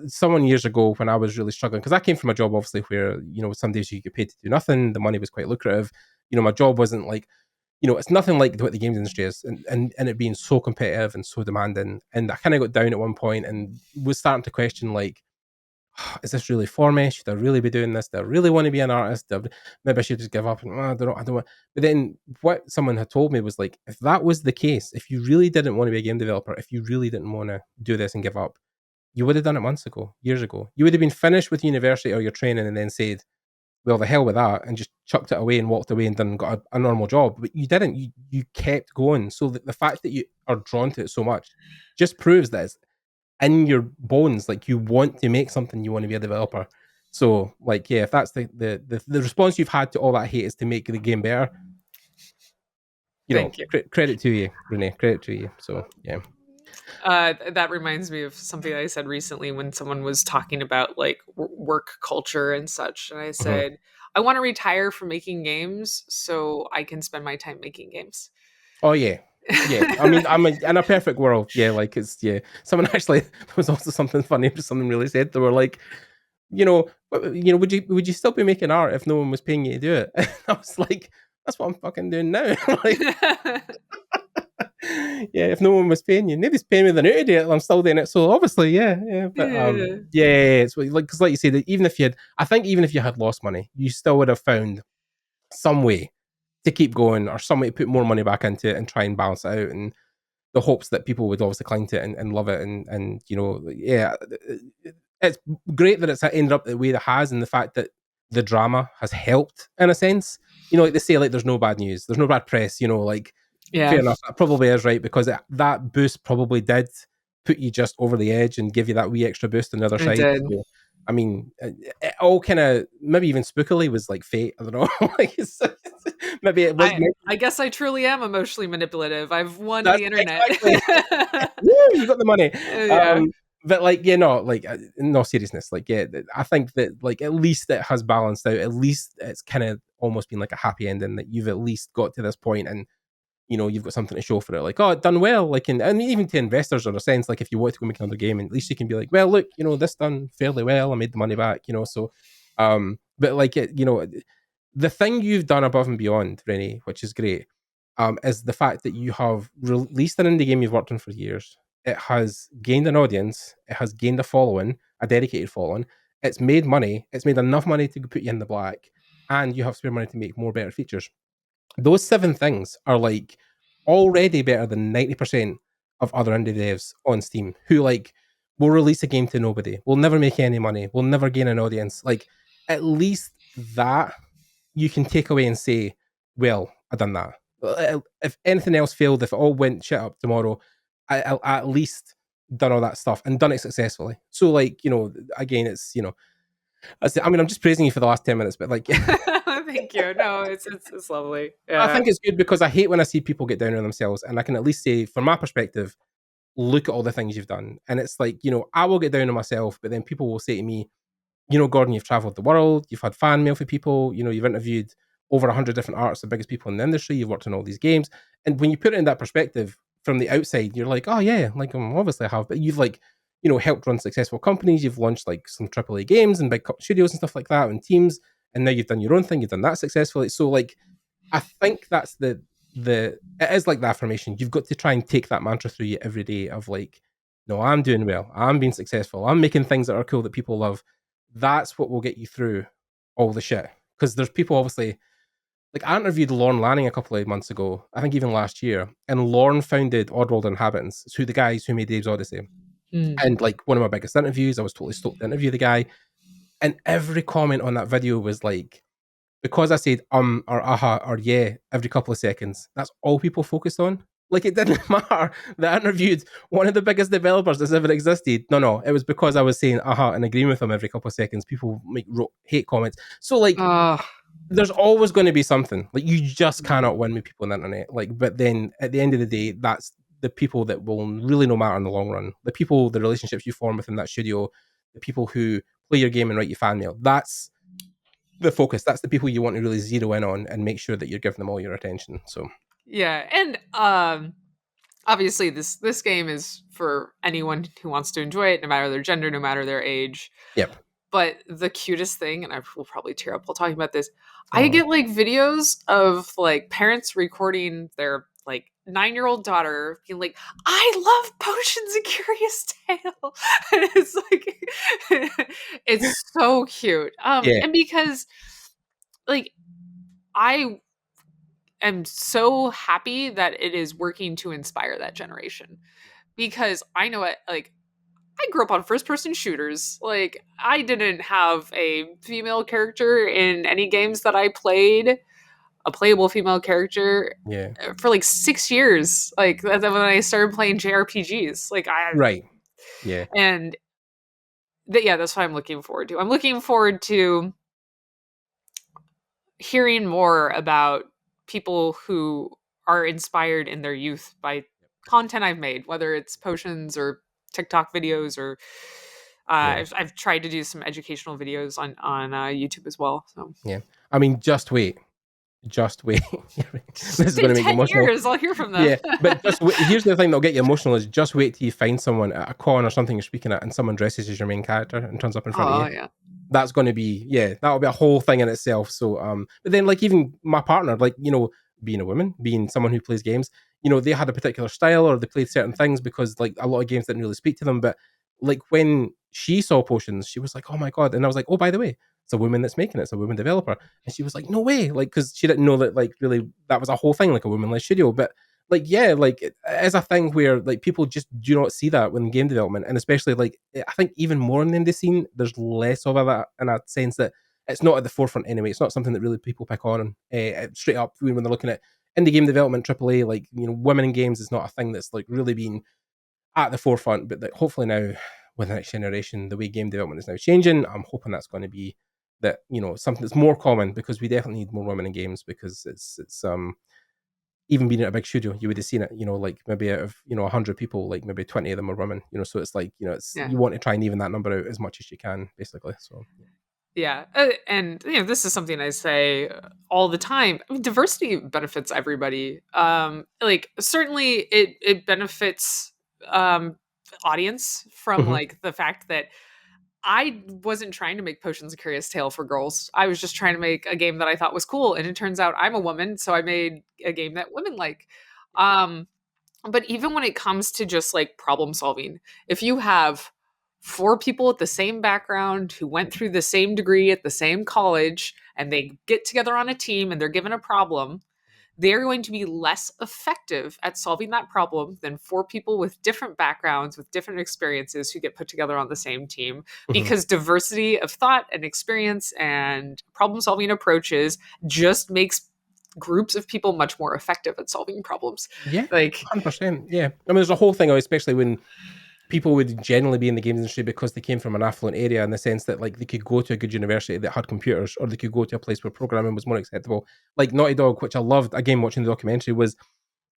someone years ago, when I was really struggling, because I came from a job obviously where some days you get paid to do nothing, the money was quite lucrative. My job wasn't like, it's nothing like what the games industry is, and it being so competitive and so demanding. And I kind of got down at one point and was starting to question, like, is this really for me? Should I really be doing this? Do I really want to be an artist? Maybe I should just give up. And I don't want. But then what someone had told me was, like, if that was the case, if you really didn't want to be a game developer, if you really didn't want to do this and give up, you would have done it months ago, years ago. You would have been finished with university or your training and then said, well, the hell with that, and just chucked it away and walked away and done got a normal job. But you didn't. You kept going. So the fact that you are drawn to it so much just proves that it's in your bones. Like, you want to make something, you want to be a developer. So, like, yeah, if that's the response you've had to all that hate is to make the game better, Thank you. credit to you, Renee. Credit to you. So, yeah. That reminds me of something I said recently when someone was talking about like work culture and such. And I Mhm. said, I want to retire from making games so I can spend my time making games. Oh yeah. Yeah, I mean, in a perfect world, yeah, like, it's, yeah. Someone actually, there was also something funny, something really said. They were like, would you still be making art if no one was paying you to do it? And I was like, that's what I'm fucking doing now. Like, yeah, if no one was paying you, nobody's paying me the new to do it, and I'm still doing it. So obviously, yeah, yeah. But Yeah. yeah, it's like, because like you said, even if you had, I think even if you had lost money, you still would have found some way to keep going, or some way to put more money back into it and try and balance it out, and the hopes that people would obviously cling to it and love it, and yeah, it's great that it's ended up the way it has, and the fact that the drama has helped in a sense. Like they say, like, there's no bad news, there's no bad press. Like, fair Yeah, enough, that probably is right, because that boost probably did put you just over the edge and give you that wee extra boost on the other it side. did. So, I mean, it all kind of, maybe even spookily, was like fate. I don't know. Like, maybe it was. I guess I truly am emotionally manipulative. I've won That's the internet. exactly. Woo, you got the money. Yeah. But, like, like, no seriousness. Like, yeah, I think that, like, at least it has balanced out. At least it's kind of almost been like a happy ending, that you've at least got to this point, and you've got something to show for it. Like, oh, it done well. Like, and even to investors, in a sense, like, if you want to go make another game, and at least you can be like, well, look, this done fairly well. I made the money back. So, but, like, the thing you've done above and beyond, Rennie, which is great, is the fact that you have released an indie game you've worked on for years. It has gained an audience. It has gained a following, a dedicated following. It's made money. It's made enough money to put you in the black, and you have spare money to make more better features. Those 7 things are, like, already better than 90% of other indie devs on Steam, who, like, will release a game to nobody, will never make any money, will never gain an audience. Like, at least that you can take away and say, well, I done that. If anything else failed, if it all went shit up tomorrow, I at least done all that stuff and done it successfully. So, like, again, it's, I mean, I'm just praising you for the last 10 minutes, but, like, Thank you. No, it's lovely. I Yeah. think it's good, because I hate when I see people get down on themselves, and I can at least say, from my perspective, look at all the things you've done. And it's like, I will get down on myself, but then people will say to me, Gordon, you've traveled the world, you've had fan mail for people, you've interviewed over 100 different artists, the biggest people in the industry, you've worked on all these games. And when you put it in that perspective from the outside, you're like, oh yeah, like, obviously I have, but you've, like, helped run successful companies, you've launched, like, some AAA games and big studios and stuff like that, and teams, and now you've done your own thing, you've done that successfully. So, like, I think that's it is like the affirmation. You've got to try and take that mantra through you every day of, like, no, I'm doing well, I'm being successful, I'm making things that are cool that people love. That's what will get you through all the shit. Because there's people, obviously, like, I interviewed Lorne Lanning a couple of months ago, I think even last year, and Lorne founded Oddworld Inhabitants, who the guys who made Dave's Odyssey. Mm. And, like, one of my biggest interviews, I was totally stoked to interview the guy. And every comment on that video was like, because I said or aha or yeah every couple of seconds, that's all people focused on. Like it didn't matter that I interviewed one of the biggest developers that's ever existed. No, it was because I was saying aha and agreeing with them every couple of seconds. People wrote hate comments. So like, Ugh. there's always going to be something. Like you just Mhm. cannot win with people on the internet. Like, but then at the end of the day, that's the people that will really no matter in the long run. The people, the relationships you form within that studio, the people who play your game and write you fan mail. That's the focus. That's the people you want to really zero in on and make sure that you're giving them all your attention. So Yeah, and obviously this game is for anyone who wants to enjoy it, no matter their gender, no matter their age. yep. But the cutest thing, and I will probably tear up while talking about this, I Oh get like videos of like parents recording their like 9-year-old daughter being like, I love Potions and Curious Tale. And it's like it's so cute. yeah, And because like I am so happy that it is working to inspire that generation. Because I know it like I grew up on first person shooters. Like, I didn't have a female character in any games that I played, a playable female character yeah. for like 6 years. Like, when I started playing JRPGs. Right. Yeah. And yeah, that's what I'm looking forward to. I'm looking forward to hearing more about people who are inspired in their youth by content I've made, whether it's potions or TikTok videos or Yeah. I've tried to do some educational videos on YouTube as well. So Yeah. I mean, just wait. Just wait. just This is going in to make you 10 emotional. years, I'll hear from them. Yeah, but just wait. Here's the thing that'll get you emotional is just wait till you find someone at a con or something you're speaking at, and someone dresses as your main character and turns up in front of Oh you. yeah, That's going to be, yeah, that'll be a whole thing in itself. So but then like even my partner, like, being a woman, being someone who plays games, they had a particular style or they played certain things because like a lot of games didn't really speak to them. But like when she saw potions, she was like, oh my god. And I was like, oh, by the way, it's a woman that's making it, it's a woman developer. And she was like, no way, like, because she didn't know that like really that was a whole thing, like a woman led studio. But like, yeah, like it is a thing where like people just do not see that when game development, and especially like I think even more in the indie scene, there's less of that in a sense that it's not at the forefront anyway. It's not something that really people pick on straight up when they're looking at indie game development, AAA. Like women in games is not a thing that's like really been at the forefront. But like, hopefully now with the next generation, the way game development is now changing, I'm hoping that's going to be that something that's more common because we definitely need more women in games because it's even being at a big studio, you would have seen it, like maybe out of, 100 people, like maybe 20 of them are women, so it's like, yeah. you want to try and even that number out as much as you can, basically. So, Yeah, and this is something I say all the time. I mean, diversity benefits everybody. Like certainly it benefits um, audience from mhm, like the fact that I wasn't trying to make Potions of Curious Tale for girls. I was just trying to make a game that I thought was cool, and it turns out I'm a woman, so I made a game that women like. Um, but even when it comes to just like problem solving, if you have four people with the same background who went through the same degree at the same college and they get together on a team and they're given a problem, they're going to be less effective at solving that problem than four people with different backgrounds, with different experiences who get put together on the same team. mhm. Because diversity of thought and experience and problem solving approaches just makes groups of people much more effective at solving problems. Yeah, Like, 100%. Yeah, I mean, there's a whole thing, especially when people would generally be in the games industry because they came from an affluent area in the sense that like they could go to a good university that had computers, or they could go to a place where programming was more acceptable. Like Naughty Dog, which I loved, again watching the documentary, was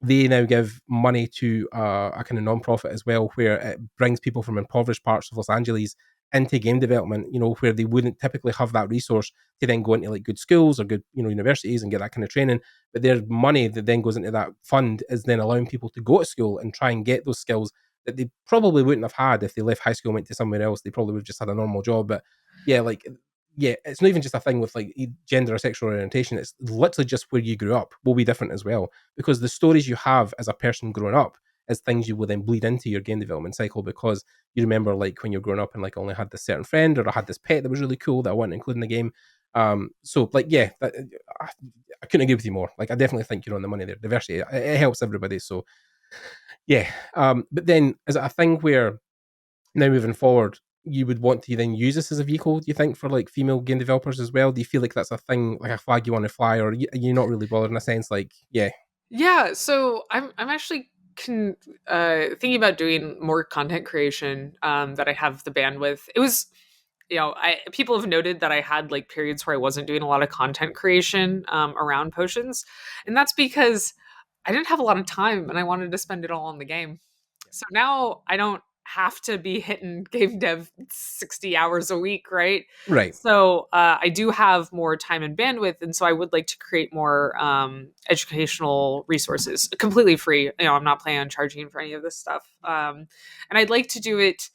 they now give money to a kind of non-profit as well, where it brings people from impoverished parts of Los Angeles into game development, where they wouldn't typically have that resource to then go into like good schools or good, universities and get that kind of training. But their money that then goes into that fund is then allowing people to go to school and try and get those skills that they probably wouldn't have had if they left high school and went to somewhere else. They probably would have just had a normal job. But yeah, like, yeah, it's not even just a thing with like gender or sexual orientation. It's literally just where you grew up will be different as well, because the stories you have as a person growing up is things you will then bleed into your game development cycle, because you remember like when you're growing up and like only had this certain friend, or I had this pet that was really cool that I want to include in the game. So like, yeah, I couldn't agree with you more. Like, I definitely think you're on the money there. Diversity, it helps everybody. So yeah. But then is it a thing where now moving forward, you would want to then use this as a vehicle, do you think, for like female game developers as well? Do you feel like that's a thing, like a flag you want to fly, or you're not really bothered in a sense? Like, yeah, Yeah, so I'm actually thinking about doing more content creation that I have the bandwidth. It was, I people have noted that I had like periods where I wasn't doing a lot of content creation around potions, and that's because I didn't have a lot of time and I wanted to spend it all on the game. So now I don't have to be hitting game dev 60 hours a week, right? right, So I do have more time and bandwidth, and so I would like to create more educational resources, completely free. I'm not planning on charging for any of this stuff, and I'd like to do it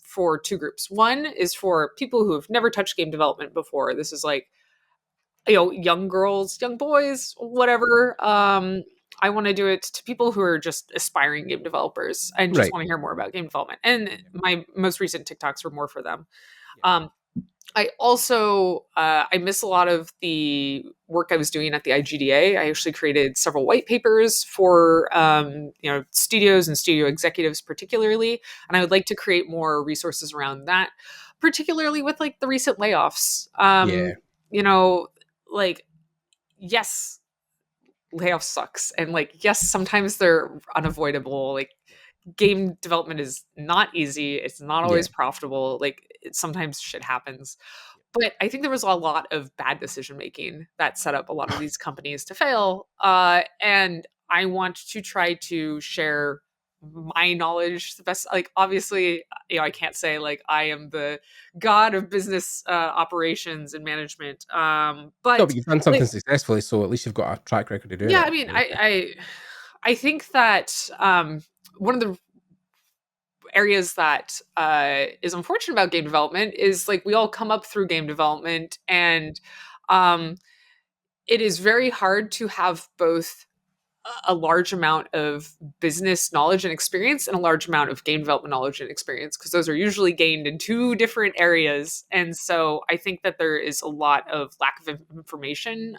for two groups. One is for people who have never touched game development before. This is like young girls, young boys, whatever. I want to do it to people who are just aspiring game developers and just right, want to hear more about game development. And my most recent TikToks were more for them. yeah, Um, I also I miss a lot of the work I was doing at the IGDA. I actually created several white papers for studios and studio executives particularly, and I would like to create more resources around that, particularly with like the recent layoffs. yeah, You know, like yes, layoff sucks, and like yes, sometimes they're unavoidable. Like game development is not easy, it's not yeah, always profitable, like sometimes shit happens, but I think there was a lot of bad decision making that set up a lot of these companies to fail, and I want to try to share my knowledge the best. Like obviously, I can't say like I am the god of business operations and management, no, but but you've done something like successfully, so at least you've got a track record of doing yeah, it. I mean, So, I think that one of the areas that is unfortunate about game development is like we all come up through game development, and um, it is very hard to have both a large amount of business knowledge and experience and a large amount of game development knowledge and experience, because those are usually gained in two different areas. And so I think that there is a lot of lack of information,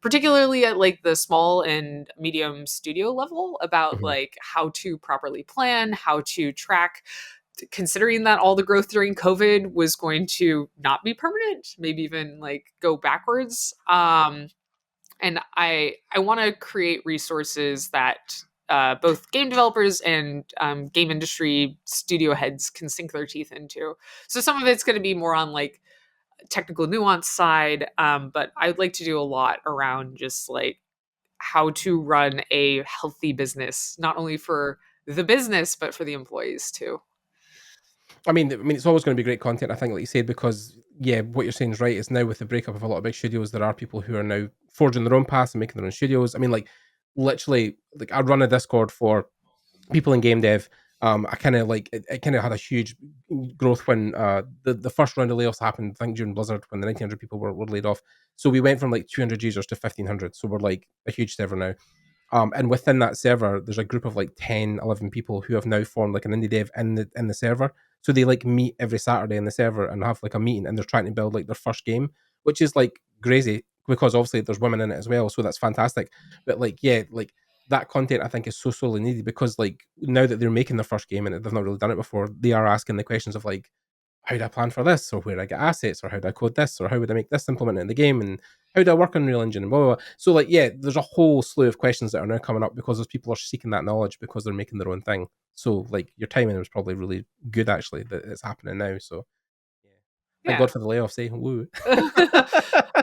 particularly at like the small and medium studio level, about mhm, like how to properly plan, how to track, considering that all the growth during COVID was going to not be permanent, maybe even like go backwards. And I want to create resources that both game developers and game industry studio heads can sink their teeth into. So some of it's going to be more on like technical nuance side, but I'd like to do a lot around just like how to run a healthy business, not only for the business but for the employees too. I mean, it's always going to be great content. I think, like you said, because yeah, what you're saying is right. It's now with the breakup of a lot of big studios, there are people who are now forging their own paths and making their own studios. I mean, like literally, like I run a Discord for people in game dev. I kind of like it kind of had a huge growth when the first round of layoffs happened. I think during Blizzard when the 1900 people were laid off. So we went from like 200 users to 1500. So we're like a huge server now. And within that server, there's a group of like 10, 11 people who have now formed like an indie dev in the server. So they like meet every Saturday in the server and have like a meeting, and they're trying to build like their first game, which is like crazy because obviously there's women in it as well. So that's fantastic. But like, yeah, like that content I think is so sorely needed because like now that they're making their first game and they've not really done it before, they are asking the questions of like, how do I plan for this? Or where do I get assets? Or how do I code this? Or how would I make this implement in the game? And how do I work on Real Engine? And blah, blah, blah. So, like, yeah, there's a whole slew of questions that are now coming up because those people are seeking that knowledge because they're making their own thing. So, like, your timing was probably really good, actually, that it's happening now. So, yeah. Thank Yeah. God for the layoffs, eh? Woo.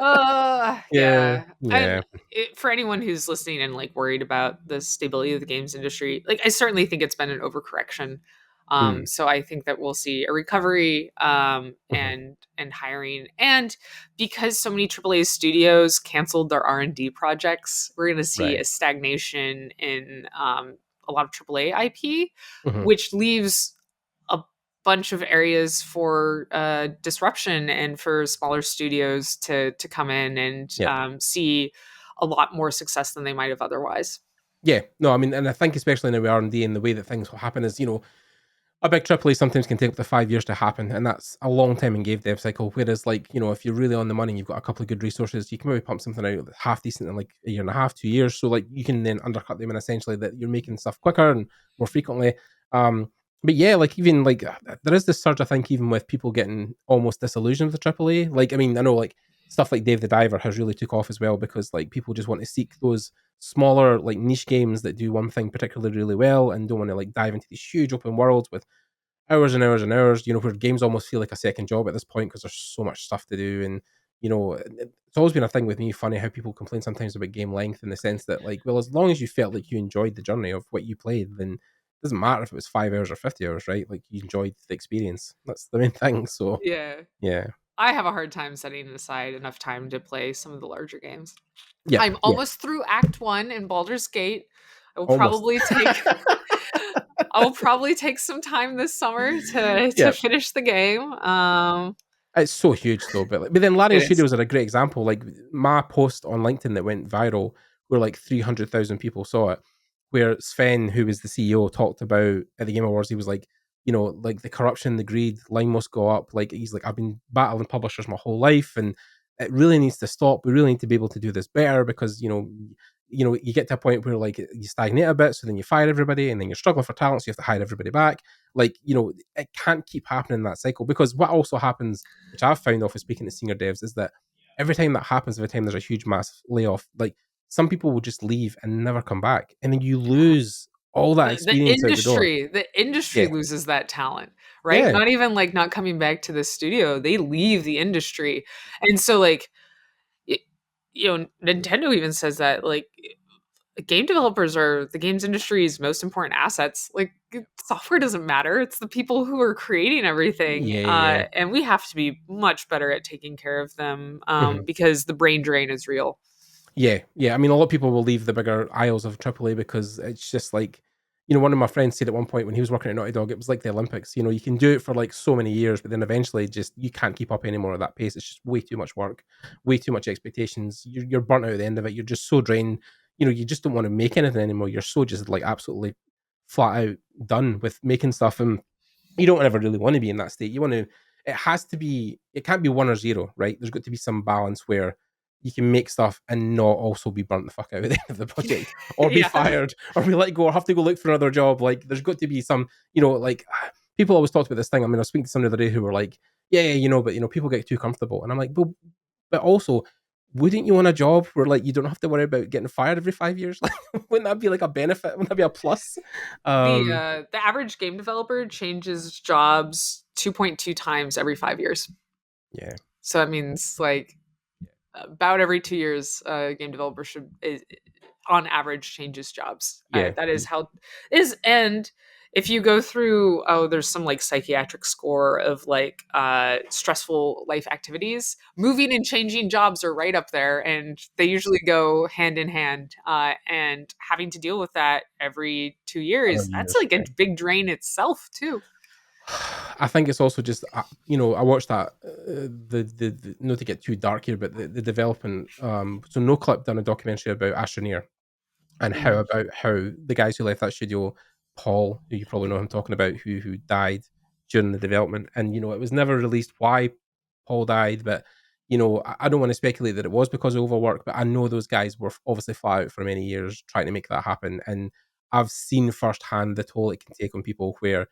Yeah. Yeah. And Yeah. for anyone who's listening and like worried about the stability of the games industry, like I certainly think it's been an overcorrection. Mm. So I think that we'll see a recovery, Hmm. and hiring, and because so many AAA studios canceled their R&D projects, we're going to see a Right. stagnation in a lot of AAA IP, Hmm. which leaves a bunch of areas for disruption and for smaller studios to come in and Yep. see a lot more success than they might have otherwise. Yeah. No, I mean, and I think especially now with R&D and the way that things will happen is, a big AAA sometimes can take up to 5 years to happen, and that's a long time in game dev cycle. Whereas, like, if you're really on the money, you've got a couple of good resources, you can maybe pump something out that's half decent in like a year and a half, 2 years. So, like, you can then undercut them and essentially that you're making stuff quicker and more frequently. Um, But yeah, like even like there is this surge, I think, even with people getting almost disillusioned with the AAA. Like, I mean, I know like stuff like Dave the Diver has really took off as well because like people just want to seek those smaller like niche games that do one thing particularly really well and don't want to like dive into these huge open worlds with hours and hours and hours, where games almost feel like a second job at this point because there's so much stuff to do. And, it's always been a thing with me, funny how people complain sometimes about game length in the sense that, like, well, as long as you felt like you enjoyed the journey of what you played, then it doesn't matter if it was 5 hours or 50 hours, right? Like, you enjoyed the experience. That's the main thing. So, Yeah. yeah. I have a hard time setting aside enough time to play some of the larger games. Yep. I'm Yeah. almost through Act 1 in Baldur's Gate. I will Almost. probably take I will probably take some time this summer to Yeah. finish the game. It's so huge though, but then Larian It is. Studios are a great example. Like my post on LinkedIn that went viral, where like 300,000 people saw it, where Sven, who was the CEO, talked about at the Game Awards. He was like, like the corruption, the greed, line must go up. Like he's like, I've been battling publishers my whole life, and it really needs to stop. We really need to be able to do this better because you get to a point where like you stagnate a bit, so then you fire everybody, and then you're struggling for talent, so you have to hire everybody back. Like it can't keep happening in that cycle because what also happens, which I've found off of speaking to senior devs, is that every time that happens, every time there's a huge massive layoff, like some people will just leave and never come back, and then you lose all that The experience out the door. industry Yeah, loses that talent, right? yeah, Not even like not coming back to the studio, they leave the industry. And so like y- Nintendo even says that like game developers are the games industry's most important assets. Like software doesn't matter; it's the people who are creating everything, yeah. and we have to be much better at taking care of them Mhm. because the brain drain is real. Yeah, yeah. I mean, a lot of people will leave the bigger aisles of AAA because it's just like, one of my friends said at one point when he was working at Naughty Dog, it was like the Olympics. You can do it for like so many years, but then eventually just you can't keep up anymore at that pace. It's just way too much work, way too much expectations. You're burnt out at the end of it. You're just so drained. You just don't want to make anything anymore. You're so just like absolutely flat out done with making stuff. And you don't ever really want to be in that state. It can't be one or zero, right? There's got to be some balance where you can make stuff and not also be burnt the fuck out at the end of the project or be Yeah, fired or be let go or have to go look for another job. Like there's got to be some, like people always talked about this thing. I mean, I was speaking to somebody the other day who were like, yeah, but people get too comfortable. And I'm like, but also, wouldn't you want a job where like you don't have to worry about getting fired every 5 years? Like, wouldn't that be like a benefit? Wouldn't that be a plus? Um, the average game developer changes jobs 2.2 times every 5 years. yeah, So that means like about every 2 years, a game developer on average, changes jobs. yeah, That is how it is. And if you go through, there's some like psychiatric score of like stressful life activities. Moving and changing jobs are right up there, and they usually go hand in hand. And having to deal with that every 2 years, other that's years. like a big drain itself too. I think it's also just I watched that the not to get too dark here, but the development. So No Clip done a documentary about Astroneer and how Mhm. about how the guys who left that studio, Paul, who you probably know him talking about, who died during the development, and it was never released why Paul died, but I don't want to speculate that it was because of overwork, but I know those guys were obviously flat out for many years trying to make that happen, and I've seen firsthand the toll it can take on people where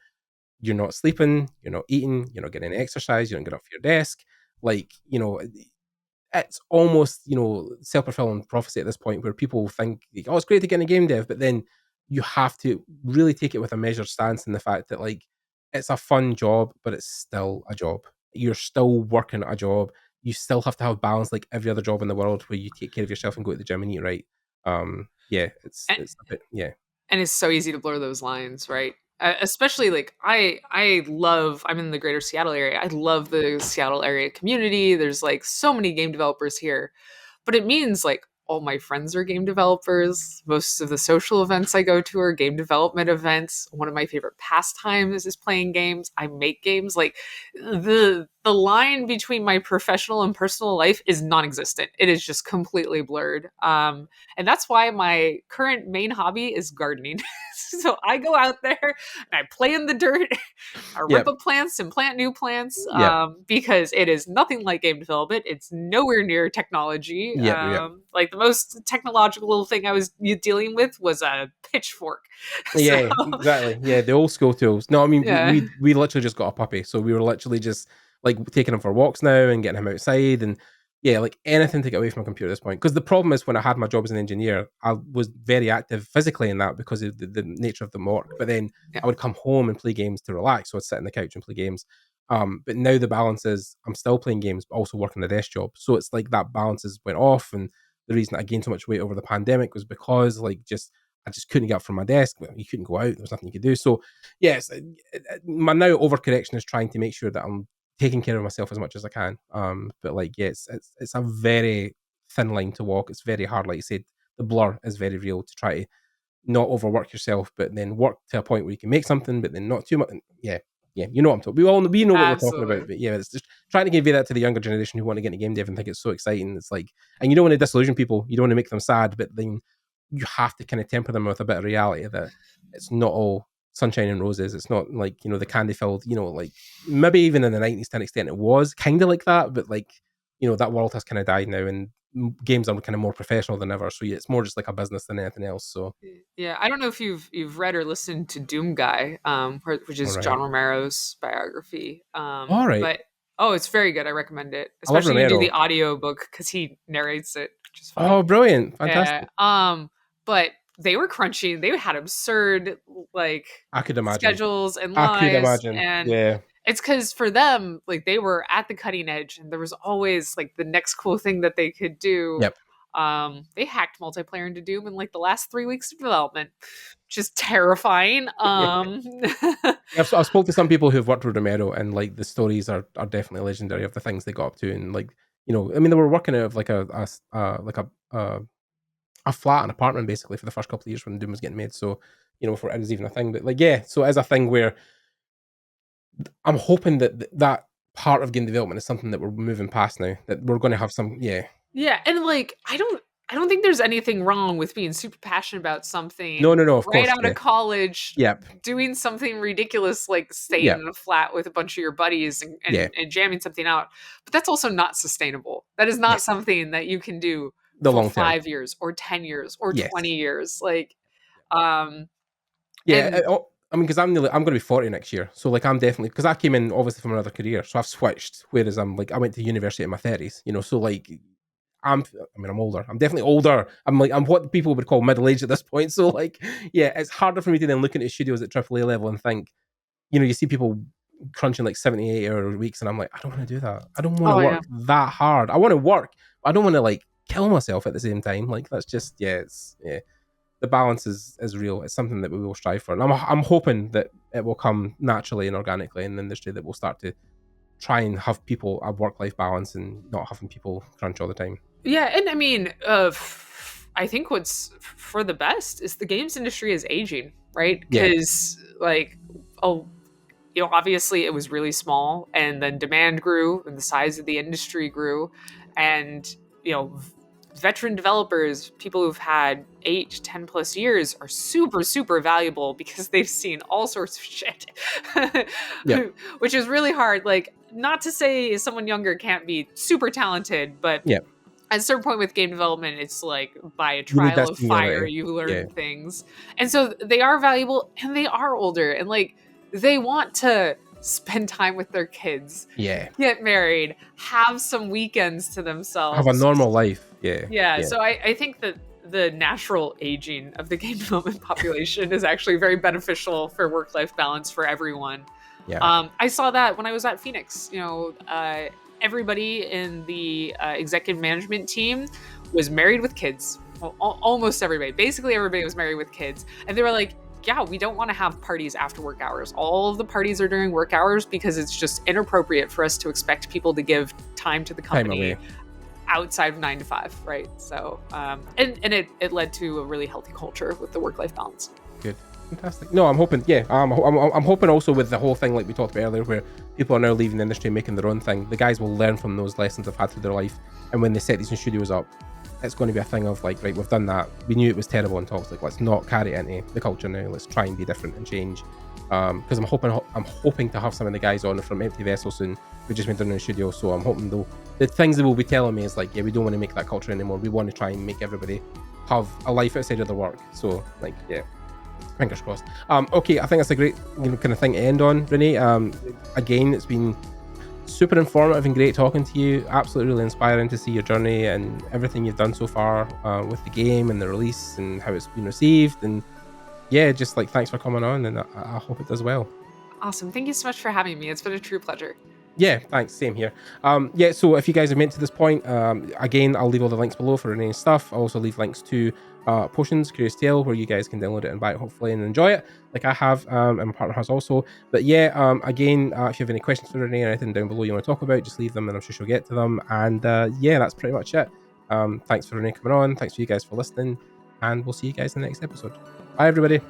you're not sleeping, you're not eating, you're not getting any exercise, you don't get off your desk. Like, it's almost, self-fulfilling prophecy at this point where people think, like, oh, it's great to get in a game dev, but then you have to really take it with a measured stance in the fact that, like, it's a fun job, but it's still a job. You're still working at a job. You still have to have balance like every other job in the world where you take care of yourself and go to the gym and eat right. Yeah, it's a bit, yeah, And it's so easy to blur those lines, right? Especially like I'm in the greater Seattle area. I love the Seattle area community. There's like so many game developers here, but it means like all my friends are game developers. Most of the social events I go to are game development events. One of my favorite pastimes is playing games. I make games. Like the line between my professional and personal life is non-existent. It is just completely blurred. And that's why my current main hobby is gardening. So I go out there and I play in the dirt. I rip Yep. up plants and plant new plants, Yep. because it is nothing like game development. It's nowhere near technology. Yep. Yep. Like the most technological thing I was dealing with was a pitchfork. So Yeah, exactly. Yeah, the old school tools. No, I mean yeah, we literally just got a puppy, so we were literally just like taking him for walks now and getting him outside, and yeah, like anything to get away from a computer at this point. Because the problem is when I had my job as an engineer, I was very active physically in that because of the nature of the work. But then yeah, I would come home and play games to relax, so I'd sit on the couch and play games. But now the balance is I'm still playing games, but also working a desk job. So it's like that balance has went off, and the reason I gained so much weight over the pandemic was because like just I just couldn't get up from my desk. You couldn't go out. There was nothing you could do. So, yes, my now overcorrection is trying to make sure that I'm taking care of myself as much as I can. But like, yeah, it's a very thin line to walk. It's very hard. Like you said, the blur is very real to try to not overwork yourself, but then work to a point where you can make something, but then not too much. Yeah, yeah, you know what I'm talking. We know what we're talking about, absolutely. but yeah, it's just trying to convey that to the younger generation who want to get into game dev and think it's so exciting. It's like, and you don't want to disillusion people. You don't want to make them sad, but then you have to kind of temper them with a bit of reality that it's not all sunshine and roses. It's not like the candy filled. Like maybe even in the 90s to an extent it was kind of like that, but like that world has kind of died now, and games are kind of more professional than ever. So yeah, it's more just like a business than anything else. So Yeah, I don't know if you've read or listened to Doom Guy, which all is right, John Romero's biography. all right. But oh, it's very good. I recommend it, I love especially you do the Romero. audio book because he narrates it, which is fun. Oh, brilliant, Yeah. fantastic. But they were crunchy. They had absurd like I could imagine. schedules and I could lies, imagine. and Yeah. it's because for them, like they were at the cutting edge, and there was always like the next cool thing that they could do. Yep. They hacked multiplayer into Doom in like the last 3 weeks of development, which is terrifying. Yeah. I've spoke to some people who've worked with Romero, and like the stories are definitely legendary of the things they got up to, and like I mean, they were working out of like a flat, an apartment basically for the first couple of years when Doom was getting made. So before it was even a thing, but like yeah, so as a thing where I'm hoping that that part of game development is something that we're moving past now. That we're going to have some yeah. Yeah, and like I don't think there's anything wrong with being super passionate about No, something no, no. Of right course, out yeah. of college, Yep. doing something ridiculous like staying Yep. in a flat with a bunch of your buddies and, Yeah. and, and jamming something out. But that's also not sustainable. That is Yeah. not something that you can do The for long term. 5 years or 10 years or Yes. 20 years. Like um Yeah, and I mean, because I'm going to be 40 next year, so like I'm definitely because I came in obviously from another career, so I've switched. Whereas I went to university in my 30s, so like I mean, I'm older. I'm definitely older. I'm what people would call middle aged at this point. So like, yeah, it's harder for me to then look into studios at AAA level and think, you see people crunching like 78-hour weeks, and I'm like, I don't want to do that. I don't want to oh work yeah. that hard. I want to work. I don't want to like kill myself at the same time. Like that's just yeah. The balance is real. It's something that we will strive for, and I'm hoping that it will come naturally and organically in the industry, that we'll start to try and have people a work life balance and not having people crunch all the time. Yeah, and I mean, I think what's for the best is the games industry is aging, right? Yeah, Because like, oh, obviously it was really small, and then demand grew, and the size of the industry grew, and veteran developers, people who've had 8 to 10 plus years, are super super valuable because they've seen all sorts of shit, yeah, which is really hard. Like, not to say someone younger can't be super talented, but yeah. at a certain point with game development, it's like by a You need trial that of fire, seniority. you Yeah, learn things. And so they are valuable, and they are older, and like they want to spend time with their kids, yeah. get married, have some weekends to Have a themselves. normal life. Yeah, Yeah. yeah, So I think that the natural aging of the game development population is actually very beneficial for work life balance for everyone. yeah, I saw that when I was at Phoenix. Everybody in the executive management team was married with kids. Well, almost everybody. Basically, everybody was married with kids. And they were like, yeah, we don't want to have parties after work hours. All of the parties are during work hours because it's just inappropriate for us to expect people to give time to the time company away. outside of 9 to 5, right? So, and it led to a really healthy culture with the work life balance. Good. Fantastic. No, I'm hoping. Yeah, I'm hoping also with the whole thing like we talked about earlier, where people are now leaving the industry, making their own thing. The guys will learn from those lessons they've had through their life, and when they set these new studios up, it's going to be a thing of like, right, we've done that. We knew it was terrible and toxic. Let's not carry it into the culture now. Let's try and be different and change. Because I'm hoping to have some of the guys on from Empty Vessel soon. We've just been done in the studio, so I'm hoping though the things they will be telling me is like, yeah, we don't want to make that culture anymore. We want to try and make everybody have a life outside of their work. So like, yeah, fingers crossed. Okay, I think that's a great kind of thing to end on, Renee. Again, it's been super informative and great talking to you. Absolutely really inspiring to see your journey and everything you've done so far with the game and the release and how it's been received. And yeah, just like thanks for coming on, and I hope it does well. Awesome. Thank you so much for having me. It's been a true pleasure. Yeah, thanks. Same here. Yeah, so if you guys have made it to this point, again, I'll leave all the links below for Renee's stuff. I'll also leave links to Potions, Curious Tale, where you guys can download it and buy it, hopefully, and enjoy it, like I have, and my partner has also. But yeah, again, if you have any questions for Renee or anything down below you want to talk about, just leave them, and I'm sure she'll get to them. And yeah, that's pretty much it. Thanks for Renee coming on. Thanks for you guys for listening, and we'll see you guys in the next episode. Bye, everybody.